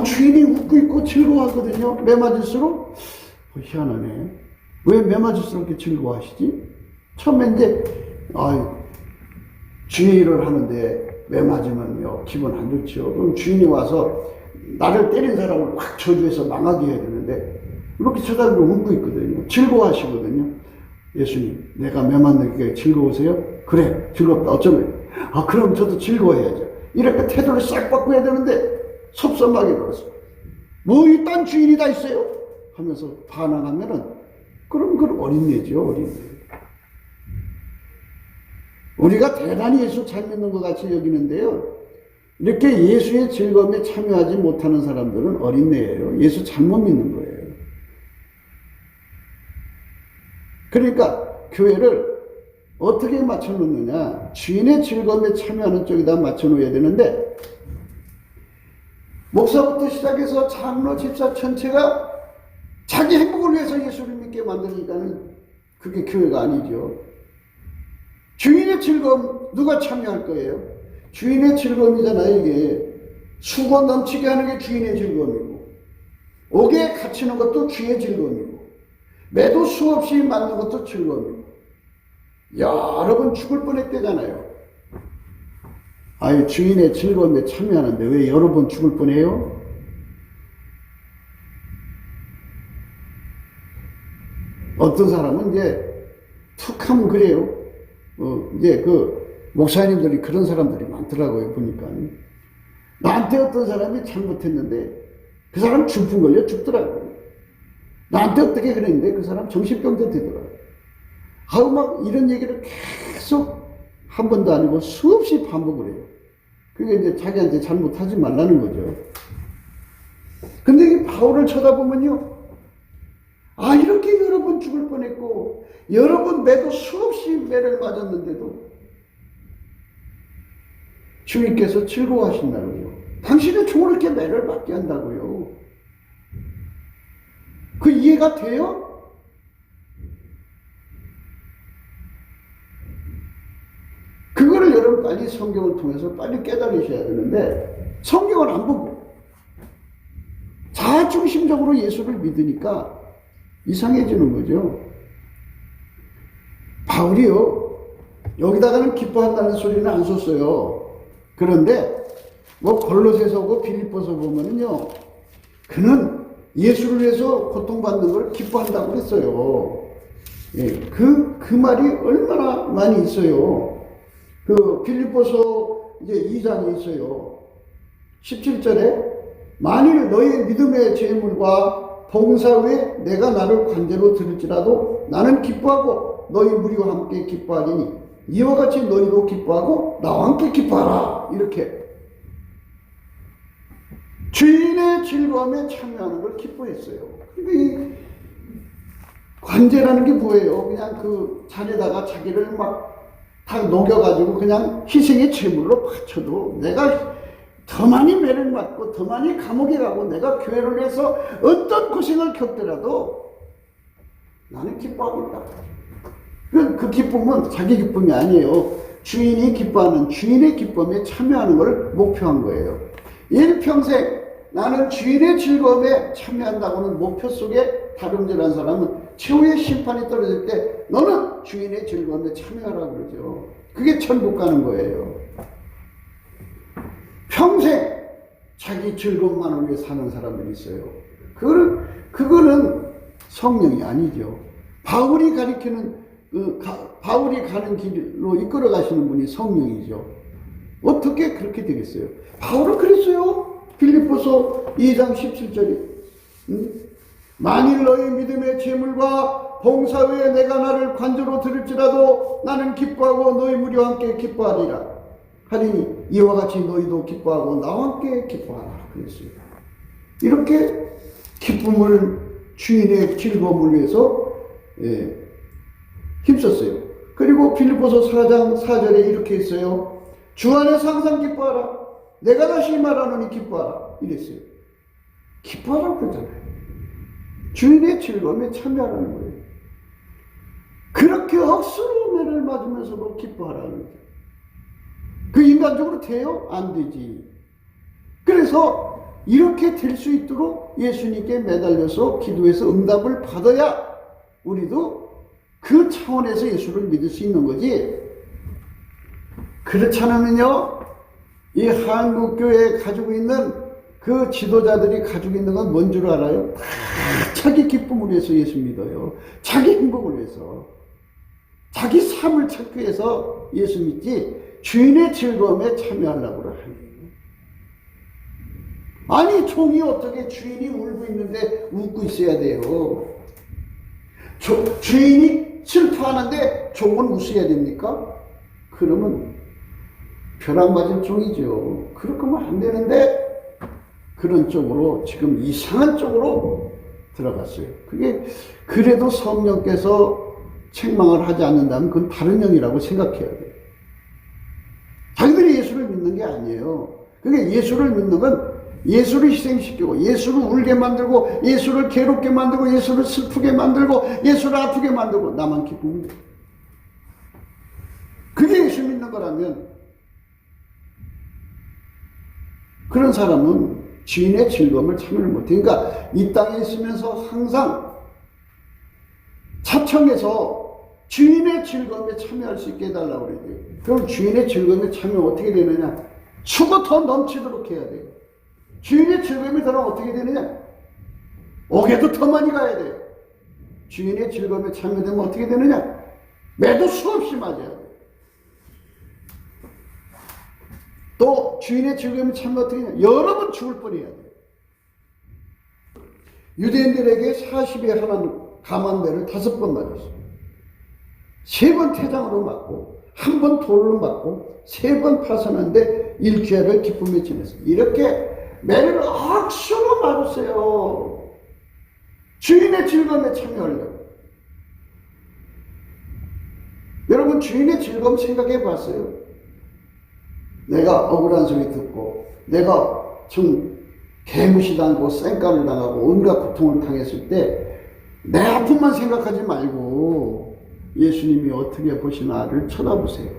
[SPEAKER 1] 주인이 웃고 있고 즐거워하거든요. 매 맞을수록 희한하네. 왜 매 맞을수록 이렇게 즐거워하시지? 처음에 이제 주의를 하는데 매 맞으면요 기분 안 좋죠. 그럼 주인이 와서 나를 때린 사람을 확 저주해서 망하게 해야 되는데 이렇게 쳐다보고 웃고 있거든요. 즐거워하시거든요. 예수님, 내가 매 맞는 게 즐거우세요? 그래, 즐겁다. 어쩌면 그럼 저도 즐거워해야죠. 이렇게 태도를 싹 바꿔야 되는데 섭섭하게 그러서 뭐 이딴 주인이 다 있어요? 하면서 반항하면은 그럼 어린애죠, 어린애. 우리가 대단히 예수 잘 믿는 것 같이 여기는데요. 이렇게 예수의 즐거움에 참여하지 못하는 사람들은 어린애예요. 예수 잘못 믿는 거예요. 그러니까 교회를 어떻게 맞춰놓느냐. 주인의 즐거움에 참여하는 쪽에다 맞춰놓아야 되는데 목사부터 시작해서 장로, 집사 전체가 자기 행복을 위해서 예수를 믿게 만드니까는 그게 교회가 아니죠. 주인의 즐거움 누가 참여할 거예요? 주인의 즐거움이잖아요. 이게 수고 넘치게 하는 게 주인의 즐거움이고 옥에 갇히는 것도 주의 즐거움이고 매도 수없이 맞는 것도 즐거움이고 여러 번 죽을 뻔했대잖아요. 주인의 즐거움에 참여하는데 왜 여러 번 죽을 뻔해요? 어떤 사람은 이제 툭 하면 그래요. 이제 목사님들이 그런 사람들이 많더라고요, 보니까. 나한테 어떤 사람이 잘못했는데 그 사람 중풍 걸려 죽더라고요. 나한테 어떻게 그랬는데 그 사람 정신병자 되더라고요. 막 이런 얘기를 계속 한 번도 아니고 수없이 반복을 해요. 그게 이제 자기한테 잘못하지 말라는 거죠. 근데 이 바울을 쳐다보면요. 이렇게 여러 번 죽을 뻔했고 여러 번 매도 수없이 매를 맞았는데도 주님께서 즐거워하신다고요. 당신의 종을 이렇게 매를 맞게 한다고요. 그 이해가 돼요? 그거를 여러분 빨리 성경을 통해서 빨리 깨달으셔야 되는데 성경을 안 보고 자중심적으로 예수를 믿으니까 이상해지는 거죠. 바울이요, 여기다가는 기뻐한다는 소리는 안 썼어요. 그런데 골로새서 빌립보서 보면은요, 그는 예수를 위해서 고통받는 걸 기뻐한다고 했어요. 예, 그 말이 얼마나 많이 있어요. 빌립보서 이제 2장에 있어요. 17절에 만일 너의 믿음의 재물과 봉사 후에 내가 나를 관대로 들을지라도 나는 기뻐하고 너희 무리와 함께 기뻐하리니 이와 같이 너희도 기뻐하고 나와 함께 기뻐하라. 이렇게 주인의 즐거움에 참여하는 걸 기뻐했어요. 이 관제라는 게 뭐예요? 그냥 그 잔에다가 자기를 막 다 녹여가지고 그냥 희생의 제물로 바쳐도 내가 더 많이 매를 맞고 더 많이 감옥에 가고 내가 교회를 해서 어떤 고생을 겪더라도 나는 기뻐하고 있다. 그 기쁨은 자기 기쁨이 아니에요. 주인이 기뻐하는 주인의 기쁨에 참여하는 것을 목표한 거예요. 일평생 나는 주인의 즐거움에 참여한다고는 목표 속에 다름질한 사람은 최후의 심판이 떨어질 때 너는 주인의 즐거움에 참여하라 그러죠. 그게 천국 가는 거예요. 평생 자기 즐거움만을 위해 사는 사람들이 있어요. 그거는 성령이 아니죠. 바울이 가리키는 바울이 가는 길로 이끌어 가시는 분이 성령이죠. 어떻게 그렇게 되겠어요? 바울은 그랬어요. 빌립보서 2장 17절이 만일 너희 믿음의 재물과 봉사 후에 내가 나를 관저로 들을지라도 나는 기뻐하고 너희 무리와 함께 기뻐하리라 하리니 이와 같이 너희도 기뻐하고 나와 함께 기뻐하라 그랬어요. 이렇게 기쁨을 주인의 즐거움을 위해서 힘썼어요. 그리고 빌립보서 4장 4절에 이렇게 했어요. 주 안에서 항상 기뻐하라. 내가 다시 말하노니 기뻐하라 이랬어요. 기뻐하라고 그러잖아요. 주인의 즐거움에 참여하라는 거예요. 그렇게 억수로 매를 맞으면서도 기뻐하라는 거죠. 그 인간적으로 돼요? 안 되지. 그래서 이렇게 될 수 있도록 예수님께 매달려서 기도해서 응답을 받아야 우리도 그 차원에서 예수를 믿을 수 있는 거지. 그렇지 않으면요, 이 한국교회에 가지고 있는 그 지도자들이 가지고 있는 건 뭔 줄 알아요? 다 자기 기쁨을 위해서 예수 믿어요. 자기 행복을 위해서. 자기 삶을 찾기 위해서 예수 믿지, 주인의 즐거움에 참여하려고 하는. 아니, 종이 어떻게 주인이 울고 있는데 웃고 있어야 돼요? 주인이 슬퍼하는데 종은 웃어야 됩니까? 그러면 벼락 맞은 종이죠. 그럴 거면 안 되는데 그런 쪽으로 지금 이상한 쪽으로 들어갔어요. 그게 그래도 성령께서 책망을 하지 않는다면 그건 다른 영이라고 생각해야 돼요. 자기들이 예수를 믿는 게 아니에요. 그게 예수를 믿는 건 예수를 희생시키고 예수를 울게 만들고 예수를 괴롭게 만들고 예수를 슬프게 만들고 예수를 아프게 만들고 나만 기쁘면 돼. 그게 예수 믿는 거라면 그런 사람은 주인의 즐거움을 참여를 못해. 그러니까 이 땅에 있으면서 항상 차청에서 주인의 즐거움에 참여할 수 있게 해달라고 그래야 돼요. 그럼 주인의 즐거움에 참여는 어떻게 되느냐? 수고 더 넘치도록 해야 돼요. 주인의 즐거움이 더나면 어떻게 되느냐? 옥에도 더 많이 가야 돼요. 주인의 즐거움에 참여되면 어떻게 되느냐? 매도 수없이 맞아야 돼요. 또 주인의 즐거움에 참여 어떻게 되냐? 여러 번 죽을 뻔해야 돼요. 유대인들에게 40에 하나 감한매를 5번 맞았어요. 3번 태장으로 맞고 1번 돌로 맞고 3번 파선하는데 일주일을 기쁨에 지냈어요. 이렇게 매를 억수로 맞았어요. 주인의 즐거움에 참여하려고. 여러분, 주인의 즐거움 생각해 봤어요? 내가 억울한 소리 듣고 내가 좀 개무시당하고 쌩까를 당하고 온갖 고통을 당했을 때 내 아픔만 생각하지 말고 예수님이 어떻게 보시나를 쳐다보세요.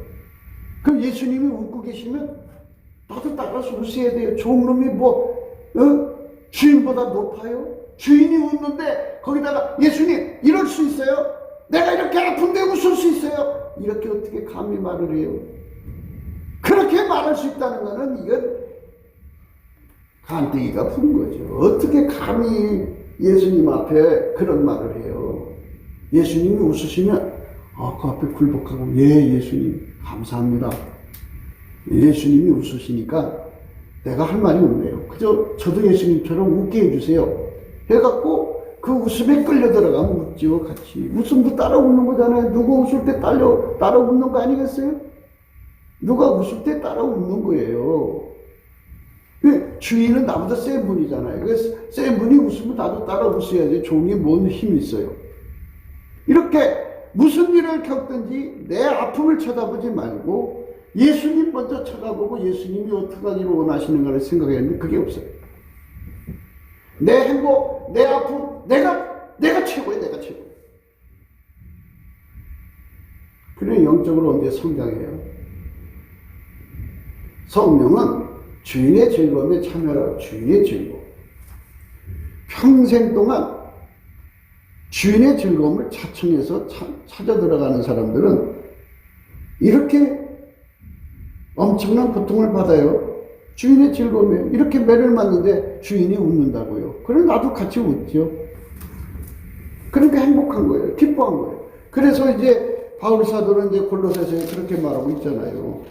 [SPEAKER 1] 그럼 예수님이 웃고 계시면 나도 따라서 웃어야 돼요. 좋은 놈이 주인보다 높아요? 주인이 웃는데 거기다가 예수님 이럴 수 있어요? 내가 이렇게 아픈데 웃을 수 있어요? 이렇게 어떻게 감히 말을 해요? 그렇게 말할 수 있다는 것은 이건 간땡이가 부른 거죠. 어떻게 감히 예수님 앞에 그런 말을 해요? 예수님이 웃으시면 그 앞에 굴복하고 예수님 감사합니다. 예수님이 웃으시니까 내가 할 말이 없네요. 그저 저도 예수님처럼 웃게 해주세요. 해갖고 그 웃음에 끌려 들어가면 웃지요. 같이 웃음도 따라 웃는 거잖아요. 누가 웃을 때 따라 웃는 거 아니겠어요? 누가 웃을 때 따라 웃는 거예요. 주인은 나보다 센 분이잖아요. 그래서 센 분이 웃으면 나도 따라 웃어야지. 종이 뭔 힘이 있어요. 이렇게 무슨 일을 겪든지 내 아픔을 쳐다보지 말고 예수님 먼저 쳐다보고 예수님이 어떻게 하기를 원하시는가를 생각했는데 그게 없어요. 내 행복, 내 아픔, 내가 최고예요. 내가 최고. 그래 영적으로 언제 성장해요? 성령은 주인의 즐거움에 참여하라. 주인의 즐거움. 평생 동안 주인의 즐거움을 차청해서 찾아 들어가는 사람들은 이렇게 엄청난 고통을 받아요. 주인의 즐거움에 이렇게 매를 맞는데 주인이 웃는다고요. 그럼 나도 같이 웃죠. 그러니까 행복한 거예요. 기뻐한 거예요. 그래서 이제 바울 사도는 이제 골로새서에 그렇게 말하고 있잖아요.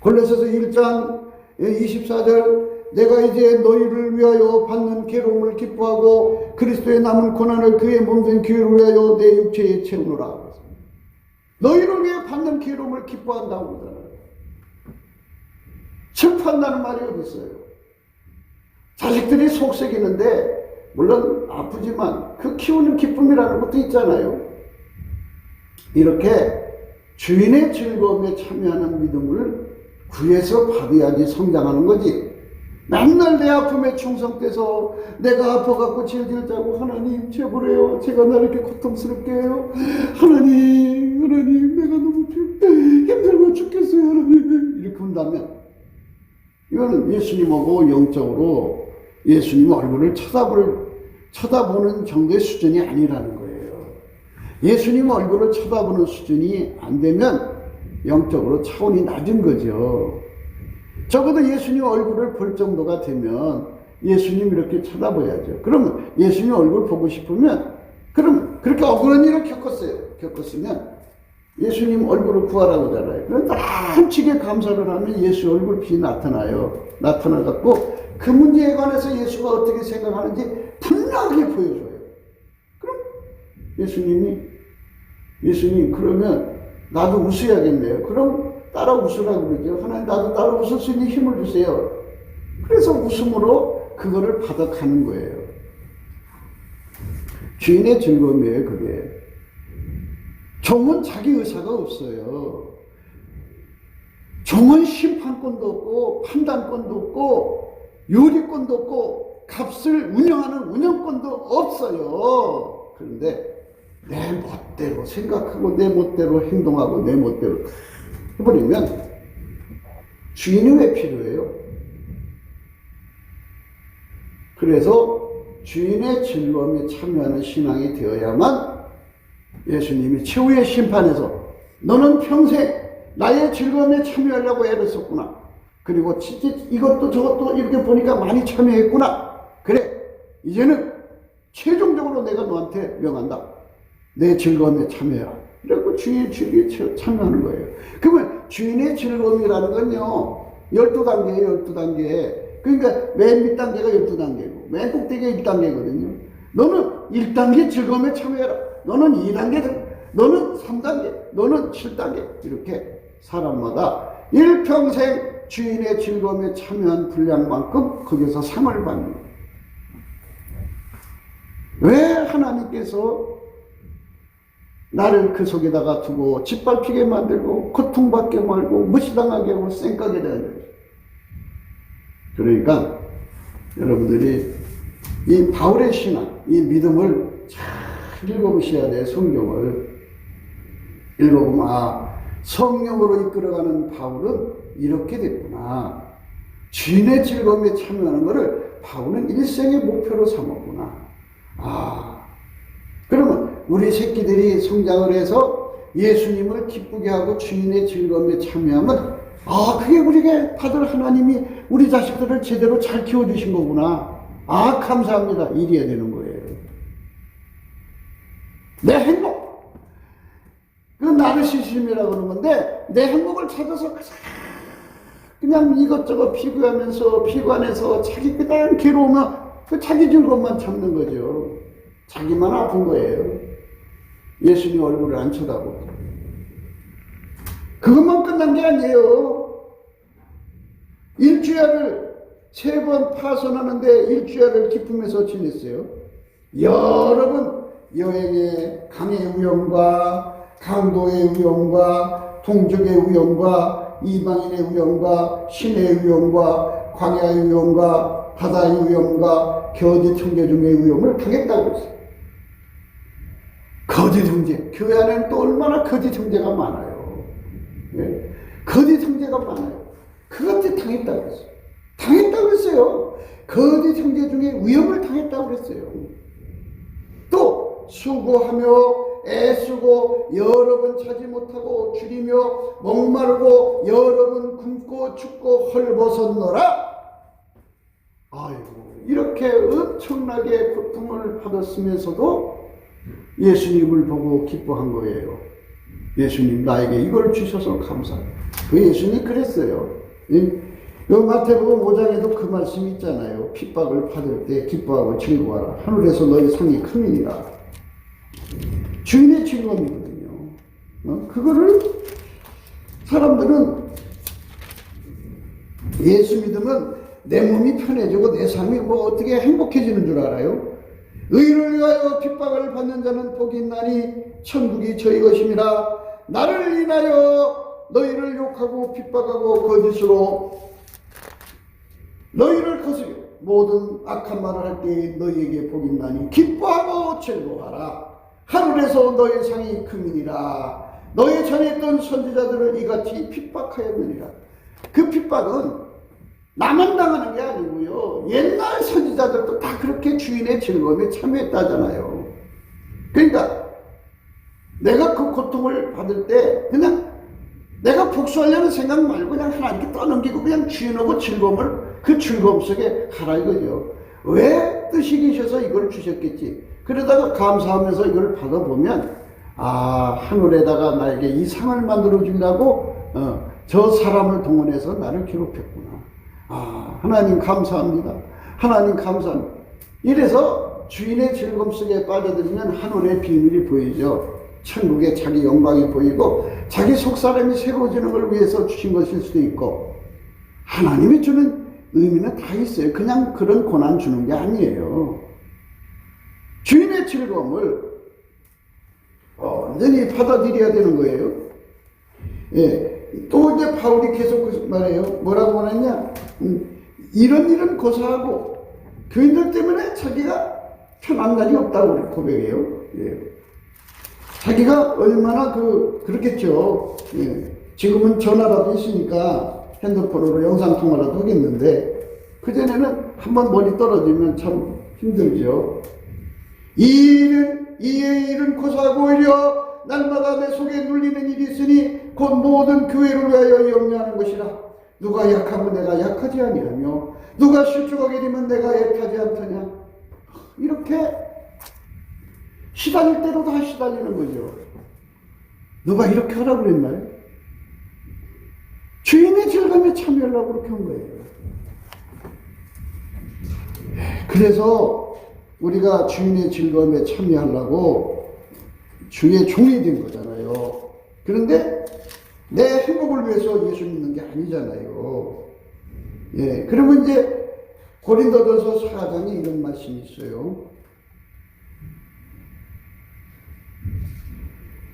[SPEAKER 1] 골로새서 1장 24절 내가 이제 너희를 위하여 받는 괴로움을 기뻐하고 그리스도의 남은 고난을 그의 몸된 교회를 위하여 내 육체에 채우노라. 너희를 위해 받는 괴로움을 기뻐한다고 그러잖아요. 슬퍼한다는 말이 어디 있어요? 자식들이 속썩이는데 물론 아프지만 그 키우는 기쁨이라는 것도 있잖아요. 이렇게 주인의 즐거움에 참여하는 믿음을 구해서 받아야지 성장하는 거지. 맨날 내 아픔에 충성돼서 내가 아파갖고 질질 짜고 하나님 제발요 제가 나를 이렇게 고통스럽게 해요. 하나님 내가 너무 힘들고 죽겠어요. 하나님 이렇게 한다면 이거는 예수님하고 영적으로 예수님 얼굴을 쳐다보는 정도의 수준이 아니라는 거예요. 예수님 얼굴을 쳐다보는 수준이 안 되면 영적으로 차원이 낮은 거죠. 적어도 예수님 얼굴을 볼 정도가 되면 예수님 이렇게 쳐다봐야죠. 그러면 예수님 얼굴 보고 싶으면, 그럼 그렇게 억울한 일을 겪었으면 예수님 얼굴을 구하라고 하잖아요. 그런데 한치게 감사를 하면 예수 얼굴 빛이 나타나요. 나타나갖고 그 문제에 관해서 예수가 어떻게 생각하는지 분명하게 보여줘요. 그럼 예수님 그러면 나도 웃어야겠네요. 그럼 따라 웃으라고 그러죠. 하나님, 나도 따라 웃을 수 있는 힘을 주세요. 그래서 웃음으로 그거를 받아가는 거예요. 주인의 즐거움이에요, 그게. 종은 자기 의사가 없어요. 종은 심판권도 없고 판단권도 없고 요리권도 없고 값을 운영하는 운영권도 없어요. 그런데 내 멋대로 생각하고 내 멋대로 행동하고 내 멋대로 해버리면 주인이 왜 필요해요? 그래서 주인의 즐거움에 참여하는 신앙이 되어야만 예수님이 최후의 심판에서 너는 평생 나의 즐거움에 참여하려고 애를 썼구나. 그리고 진짜 이것도 저것도 이렇게 보니까 많이 참여했구나. 그래, 이제는 최종적으로 내가 너한테 명한다. 내 즐거움에 참여해라. 이러고 주인의 즐거움에 참여하는 거예요. 그러면 주인의 즐거움이라는 건요, 12단계예요, 12단계. 그러니까 맨 밑단계가 12단계고, 맨 꼭대기가 1단계거든요. 너는 1단계 즐거움에 참여해라. 너는 2단계, 너는 3단계, 너는 7단계. 이렇게 사람마다 일평생 주인의 즐거움에 참여한 분량만큼 거기서 상을 받는 거예요. 왜 하나님께서 나를 그 속에다가 두고 짓밟히게 만들고 고통받게 말고 무시당하게 하고 쌩까게 되는 거예요. 그러니까 여러분들이 이 바울의 신앙, 이 믿음을 잘 읽어보셔야 돼요. 성경을 읽어보면 성령으로 이끌어가는 바울은 이렇게 됐구나. 주인의 즐거움에 참여하는 것을 바울은 일생의 목표로 삼았구나. 그러면 우리 새끼들이 성장을 해서 예수님을 기쁘게 하고 주인의 즐거움에 참여하면 그게 우리가 받을 하나님이 우리 자식들을 제대로 잘 키워주신 거구나. 감사합니다. 이래야 되는 거예요. 내 행복. 그 나르시즘이라고 그러는 건데, 내 행복을 찾아서 그냥 이것저것 피곤해서 자기 그냥 괴로우면 그 자기 즐거움만 참는 거죠. 자기만 아픈 거예요. 예수님 얼굴을 안 쳐다보고. 그것만 끝난 게 아니에요. 일주야를 3번 파선하는데 일주야를 기쁨에서 지냈어요. 여러 번 여행의 강의 위험과 강도의 위험과 동족의 위험과 이방인의 위험과 신의 위험과 광야의 위험과 바다의 위험과 거짓 형제 중의 위험을 당했다고 했어요. 거짓 형제. 교회 안에는 또 얼마나 거짓 형제가 많아요. 예? 거짓 형제가 많아요. 그것도 당했다고 했어요. 당했다고 했어요. 거짓 형제 중에 위험을 당했다고 했어요. 또 수고하며 애쓰고 여러 번 차지 못하고 줄이며 목마르고 여러 번 굶고 춥고 헐벗었노라. 이렇게 엄청나게 고통을 받았으면서도 예수님을 보고 기뻐한 거예요. 예수님 나에게 이걸 주셔서 감사합니다. 그 예수님이 그랬어요. 마태복음 5장에도 그 말씀이 있잖아요. 핍박을 받을 때 기뻐하고 즐거워하라. 하늘에서 너희 상이 크니라. 주인의 즐거움이거든요. 그거를 사람들은 예수 믿으면 내 몸이 편해지고 내 삶이 어떻게 행복해지는 줄 알아요? 의를 위하여 핍박을 받는 자는 복이 있나니 천국이 저희 것임이라. 나를 인하여 너희를 욕하고 핍박하고 거짓으로 너희를 거스려 모든 악한 말을 할 때 너희에게 복이 있나니 기뻐하고 즐거워하라. 하늘에서 너희 상이 크니라. 너희 전에 있던 선지자들을 이같이 핍박하였느니라. 그 핍박은 나만 당하는 게 아니고요. 옛날 선지자들도 다 그렇게 주인의 즐거움에 참여했다잖아요. 그러니까 내가 그 고통을 받을 때 그냥 내가 복수하려는 생각 말고 그냥 하나님께 떠넘기고 그냥 주인하고 즐거움을 그 즐거움 속에 가라 이거죠. 왜 뜻이 계셔서 이걸 주셨겠지. 그러다가 감사하면서 이걸 받아보면 하늘에다가 나에게 이 상을 만들어 주려고 저 사람을 동원해서 나를 괴롭혔구나. 하나님 감사합니다. 하나님 감사합니다. 이래서 주인의 즐거움 속에 빠져들면 하늘의 비밀이 보이죠. 천국에 자기 영광이 보이고 자기 속사람이 새로워지는 걸 위해서 주신 것일 수도 있고, 하나님이 주는 의미는 다 있어요. 그냥 그런 고난 주는 게 아니에요. 주인의 즐거움을 완전히 받아들여야 되는 거예요. 예. 또 이제 바울이 계속 말해요. 뭐라고 말했냐? 이런 고사하고 교인들 때문에 자기가 편한 날이 없다고 고백해요. 예. 자기가 얼마나 그렇겠죠. 예. 지금은 전화라도 있으니까 핸드폰으로 영상통화라도 하겠는데, 그전에는 한번 머리 떨어지면 참 힘들죠. 이의 일은 고사하고 오히려 날마다 내 속에 눌리는 일이 있으니 곧 모든 교회를 위하여 염려하는 것이라. 누가 약하면 내가 약하지 아니하며 누가 실족하게 되면 내가 애타지 않더냐. 이렇게 시달릴 때도 다 시달리는 거죠. 누가 이렇게 하라고 그랬나요? 주인의 즐거움에 참여하려고 그렇게 한 거예요. 그래서 우리가 주인의 즐거움에 참여하려고 주의 종이 된 거잖아요. 그런데 내 행복을 위해서 예수 믿는 게 아니잖아요. 예, 그러면 이제 고린도전서 4장에 이런 말씀이 있어요.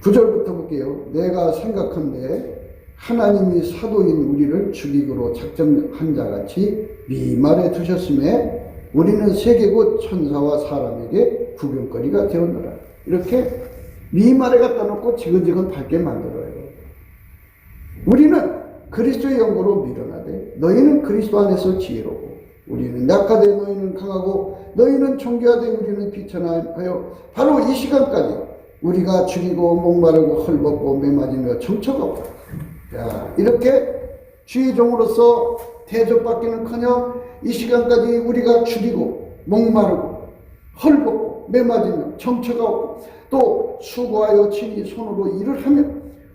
[SPEAKER 1] 9절부터 볼게요. 내가 생각한데 하나님이 사도인 우리를 죽이기로 작정한 자같이 미말에 두셨음에 우리는 세계고 천사와 사람에게 구경거리가 되었노라. 이렇게 미말에 갖다 놓고 지근지근 밝게 만들어요. 우리는 그리스도의 영광으로 밀어나되 너희는 그리스도 안에서 지혜로고 우리는 약하되 너희는 강하고 너희는 존귀하되 우리는 비천하여 바로 이 시간까지 우리가 죽이고 목마르고 헐벗고 매맞으며 정처가오라. 자, 이렇게 주의 종으로서 대접받기는커녕 이 시간까지 우리가 죽이고 목마르고 헐벗고 매맞으며 정처가 없고 또 수고하여 친히 손으로 일을 하며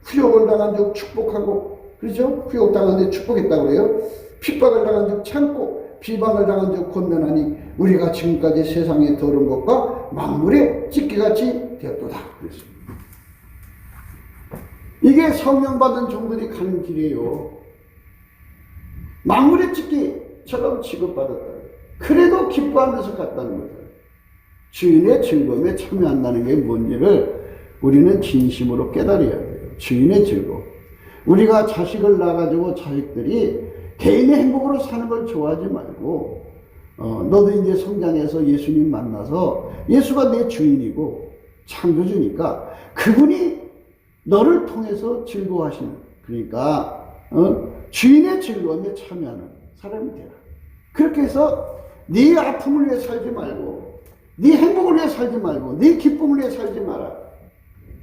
[SPEAKER 1] 후욕을 당한 즉 축복하고, 그렇죠? 후욕당한 데 축복했다고 그래요. 핍박을 당한 즉 참고 비방을 당한 즉 권면하니 우리가 지금까지 세상의 더러운 것과 만물의 찢기같이 되었도다. 그랬습니다. 이게 성령 받은 종들이 가는 길이에요. 만물의 찢기처럼 취급받았다. 그래도 기뻐하면서 갔다는 거죠. 주인의 즐거움에 참여한다는 게 뭔지를 우리는 진심으로 깨달아야 돼요. 주인의 즐거움. 우리가 자식을 낳아가지고 자식들이 개인의 행복으로 사는 걸 좋아하지 말고, 너도 이제 성장해서 예수님 만나서 예수가 내 주인이고 창조주니까 그분이 너를 통해서 즐거워하시는, 그러니까 주인의 즐거움에 참여하는 사람이 되라. 그렇게 해서 네 아픔을 위해 살지 말고 네 행복을 위해 살지 말고 네 기쁨을 위해 살지 마라.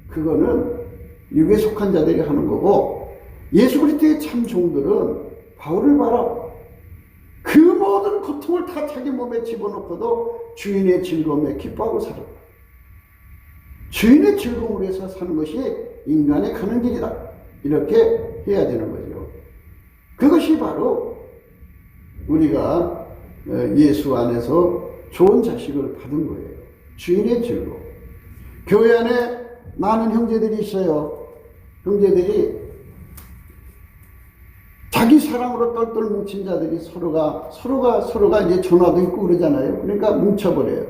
[SPEAKER 1] 그거는 육에 속한 자들이 하는 거고, 예수 그리스도의 참 종들은 바울을 봐라. 그 모든 고통을 다 자기 몸에 집어넣고도 주인의 즐거움에 기뻐하고 살아. 주인의 즐거움을 위해서 사는 것이 인간의 가는 길이다. 이렇게 해야 되는 거죠. 그것이 바로 우리가 예수 안에서 좋은 자식을 받은 거예요. 주인의 즐거움. 교회 안에 많은 형제들이 있어요. 형제들이 자기 사랑으로 똘똘 뭉친 자들이 서로가 이제 전화도 있고 그러잖아요. 그러니까 뭉쳐버려요.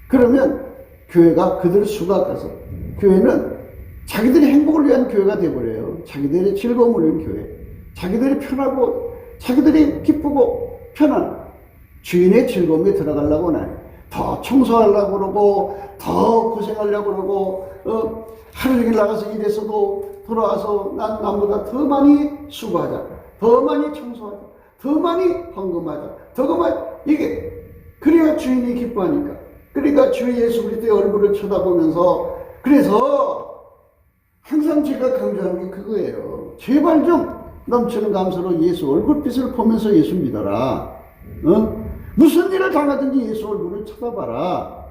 [SPEAKER 1] 그러면 교회가 그들 수가 가서, 교회는 자기들의 행복을 위한 교회가 되어버려요. 자기들의 즐거움을 위한 교회. 자기들이 편하고 자기들이 기쁘고 편한 주인의 즐거움에 들어가려고 하나요. 더 청소하려고 그러고 더 고생하려고 그러고 하루 종일 나가서 일해서도 돌아와서 난 남보다 더 많이 수고하자, 더 많이 청소하자, 더 많이 헌금하자, 더 많이, 이게 그래야 주인이 기뻐하니까. 그러니까 주 예수 그리스도의 얼굴을 쳐다보면서 그래서 항상 제가 강조하는 게 그거예요. 제발 좀 넘치는 감사로 예수 얼굴빛을 보면서 예수 믿어라. 무슨 일을 당하든지 예수 얼굴을 쳐다봐라.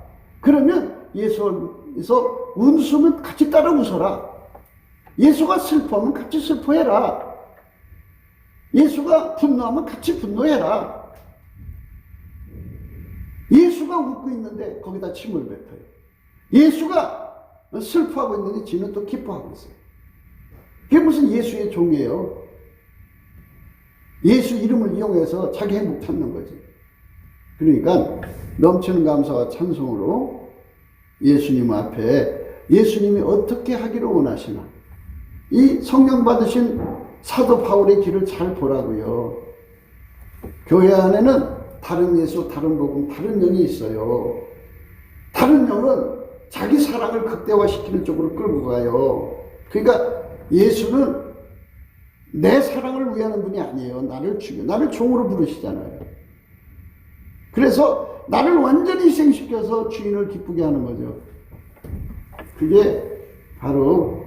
[SPEAKER 1] 그러면 예수 얼굴에서 웃으면 같이 따라 웃어라. 예수가 슬퍼하면 같이 슬퍼해라. 예수가 분노하면 같이 분노해라. 예수가 웃고 있는데 거기다 침을 뱉어요. 예수가 슬퍼하고 있는데 지는 또 기뻐하고 있어요. 그게 무슨 예수의 종이에요. 예수 이름을 이용해서 자기 행복 찾는 거지. 그러니까 넘치는 감사와 찬송으로 예수님 앞에 예수님이 어떻게 하기를 원하시나, 이 성령 받으신 사도 바울의 길을 잘 보라고요. 교회 안에는 다른 예수, 다른 복음, 다른 영이 있어요. 다른 영은 자기 사랑을 극대화시키는 쪽으로 끌고 가요. 그러니까 예수는 내 사랑을 위하는 분이 아니에요. 나를 종으로 부르시잖아요. 그래서 나를 완전히 희생시켜서 주인을 기쁘게 하는 거죠. 그게 바로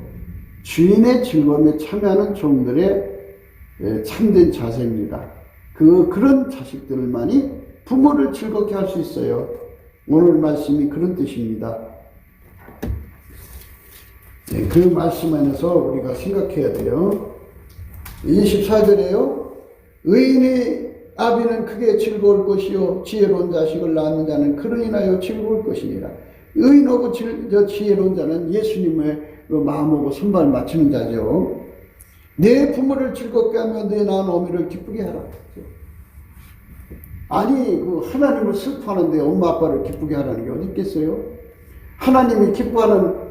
[SPEAKER 1] 주인의 즐거움에 참여하는 종들의 참된 자세입니다. 그런 자식들만이 부모를 즐겁게 할 수 있어요. 오늘 말씀이 그런 뜻입니다. 그 말씀 안에서 우리가 생각해야 돼요. 24절에요. 의인의 아비는 크게 즐거울 것이요 지혜로운 자식을 낳는 자는 그로 인하여 즐거울 것이니라. 의인하고 지혜로운 자는 예수님의 마음하고 손발 맞추는 자죠. 내 부모를 즐겁게 하며 내 낳은 어미를 기쁘게 하라. 아니 하나님을 슬퍼하는데 엄마 아빠를 기쁘게 하라는 게 어디 있겠어요? 하나님이 기뻐하는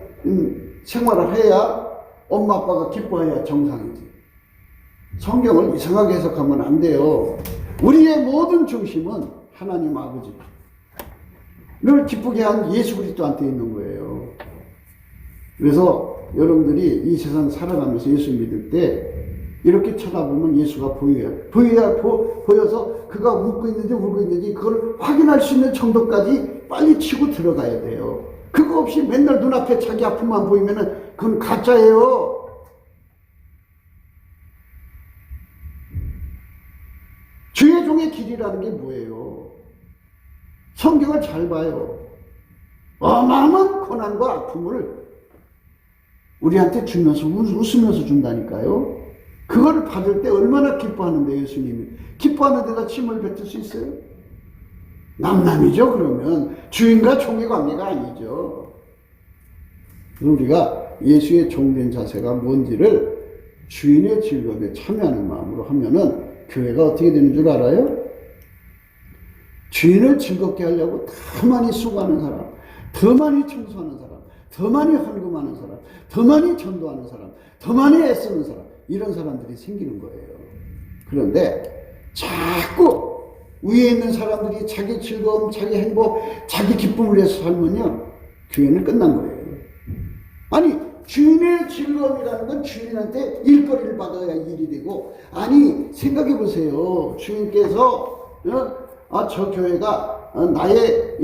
[SPEAKER 1] 생활을 해야 엄마 아빠가 기뻐해야 정상이지. 성경을 이상하게 해석하면 안 돼요. 우리의 모든 중심은 하나님 아버지 를 기쁘게 한 예수 그리스도한테 있는 거예요. 그래서 여러분들이 이 세상 살아가면서 예수 믿을 때 이렇게 쳐다보면 예수가 보여서 그가 웃고 있는지 그걸 확인할 수 있는 정도까지 빨리 치고 들어가야 돼요. 그거 없이 맨날 눈앞에 자기 아픔만 보이면은 그건 가짜예요. 주의 종의 길이라는 게 뭐예요? 성경을 잘 봐요. 어마어마한 고난과 아픔을 우리한테 주면서 웃으면서 준다니까요. 그걸 받을 때 얼마나 기뻐하는데 예수님이. 기뻐하는 데다 침을 뱉을 수 있어요? 남남이죠. 그러면 주인과 종의 관계가 아니죠. 우리가 예수의 종된 자세가 뭔지를 주인의 즐거움에 참여하는 마음으로 하면은 교회가 어떻게 되는 줄 알아요? 주인을 즐겁게 하려고 더 많이 수고하는 사람, 더 많이 청소하는 사람, 더 많이 헌금하는 사람, 더 많이 전도하는 사람, 더 많이 애쓰는 사람, 이런 사람들이 생기는 거예요. 그런데 자꾸 위에 있는 사람들이 자기 즐거움, 자기 행복, 자기 기쁨을 위해서 살면요, 교회는 끝난 거예요. 아니, 주인의 즐거움이라는 건 주인한테 일거리를 받아야 일이 되고, 아니 생각해 보세요. 주인께서 저 교회가 나의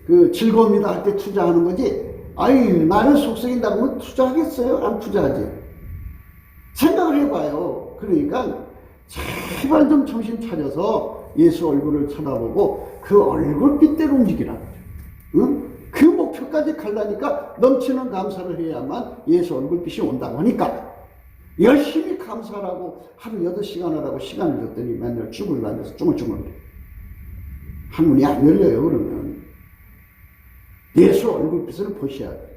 [SPEAKER 1] 그 즐거움이다 할 때 투자하는 거지, 아니 나를 속썩인다고 하면 투자하겠어요? 안 투자하지. 생각을 해봐요. 그러니까 제발 좀 정신 차려서 예수 얼굴을 쳐다보고 그 얼굴빛대로 움직이라. 응? 그 목표까지 가려니까 넘치는 감사를 해야만 예수 얼굴빛이 온다고 하니까 열심히 감사하라고 하루 8시간 하라고 시간을 줬더니 맨날 죽을 앉아서 쭈글쭈글 한문이 안 열려요. 그러면 예수 얼굴빛을 보셔야 돼요.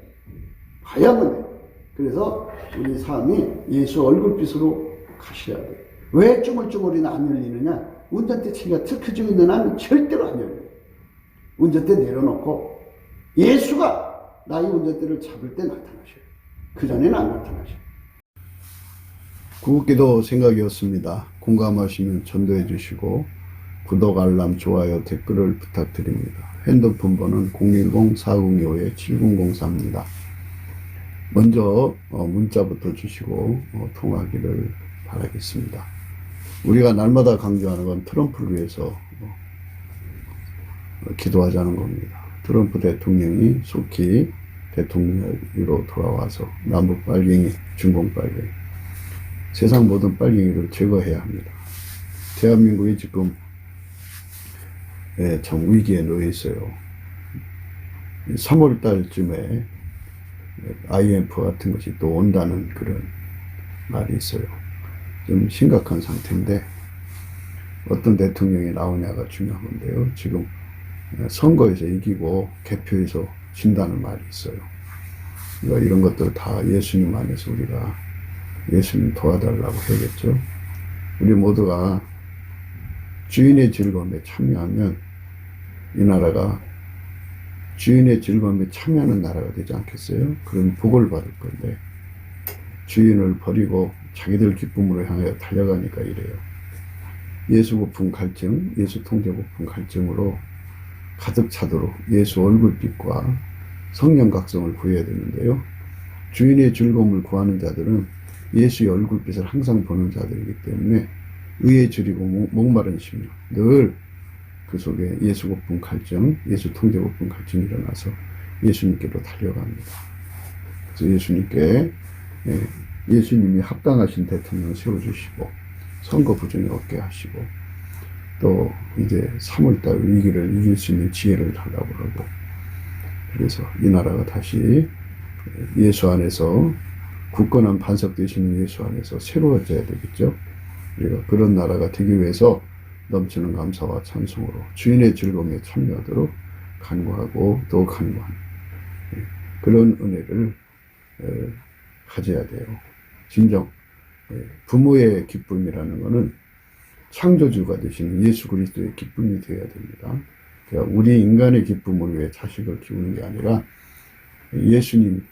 [SPEAKER 1] 봐야만 돼요. 그래서 우리 삶이 예수 얼굴빛으로 가셔야 돼요. 왜 쭈글쭈글이나 안 열리느냐? 운전대 치가 틀켜지고 있는 한은 절대로 안 열려요. 운전대 내려놓고 예수가 나의 운전대를 잡을 때 나타나셔요. 그 전에는 안 나타나셔요. 구국기도 생각이었습니다. 공감하시면 전도해 주시고 구독, 알람, 좋아요, 댓글을 부탁드립니다. 핸드폰 번호는 010-4025-7004입니다. 먼저 문자부터 주시고 통화하기를 바라겠습니다. 우리가 날마다 강조하는 건 트럼프를 위해서 기도하자는 겁니다. 트럼프 대통령이 속히 대통령으로 돌아와서 남북 빨갱이, 중공 빨갱이, 세상 모든 빨갱이를 제거해야 합니다. 대한민국이 지금 참 위기에 놓여 있어요. 3월 달쯤에 IMF 같은 것이 또 온다는 그런 말이 있어요. 좀 심각한 상태인데 어떤 대통령이 나오냐가 중요한 건데요. 지금 선거에서 이기고 개표에서 진다는 말이 있어요. 그러니까 이런 것들 다 예수님 안에서 우리가 예수님 도와달라고 해야겠죠. 우리 모두가 주인의 즐거움에 참여하면 이 나라가 주인의 즐거움에 참여하는 나라가 되지 않겠어요? 그런 복을 받을 건데 주인을 버리고 자기들 기쁨으로 향하여 달려가니까 이래요. 예수 고품 갈증, 예수 통제 고품 갈증으로 가득 차도록 예수 얼굴빛과 성령 각성을 구해야 되는데요. 주인의 즐거움을 구하는 자들은 예수의 얼굴빛을 항상 보는 자들이기 때문에 의에 줄이고 목마른 심령, 늘 그 속에 예수 고품 갈증, 예수 통제 고품 갈증이 일어나서 예수님께로 달려갑니다. 그래서 예수님께 예수님이 합당하신 대통령 세워주시고 선거 부정이 없게 하시고 또 이제 3월달 위기를 이길 수 있는 지혜를 달라고 그러고 그래서 이 나라가 다시 예수 안에서 굳건한 반석 되시는 예수 안에서 새로워져야 되겠죠. 우리가 그런 나라가 되기 위해서 넘치는 감사와 찬송으로 주인의 즐거움에 참여하도록 간구하고 또 간구하는 그런 은혜를 가져야 돼요. 진정 부모의 기쁨이라는 것은 창조주가 되시는 예수 그리스도의 기쁨이 되어야 됩니다. 그러니까 우리 인간의 기쁨을 위해 자식을 키우는 게 아니라 예수님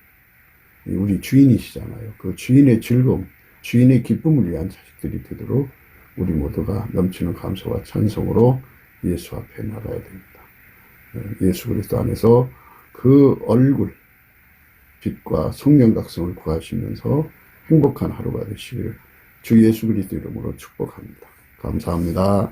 [SPEAKER 1] 우리 주인이시잖아요. 그 주인의 즐거움, 주인의 기쁨을 위한 자식들이 되도록 우리 모두가 넘치는 감사와 찬송으로 예수 앞에 나가야 됩니다. 예수 그리스도 안에서 그 얼굴 빛과 성령 각성을 구하시면서 행복한 하루가 되시기를 주 예수 그리스도 이름으로 축복합니다. 감사합니다.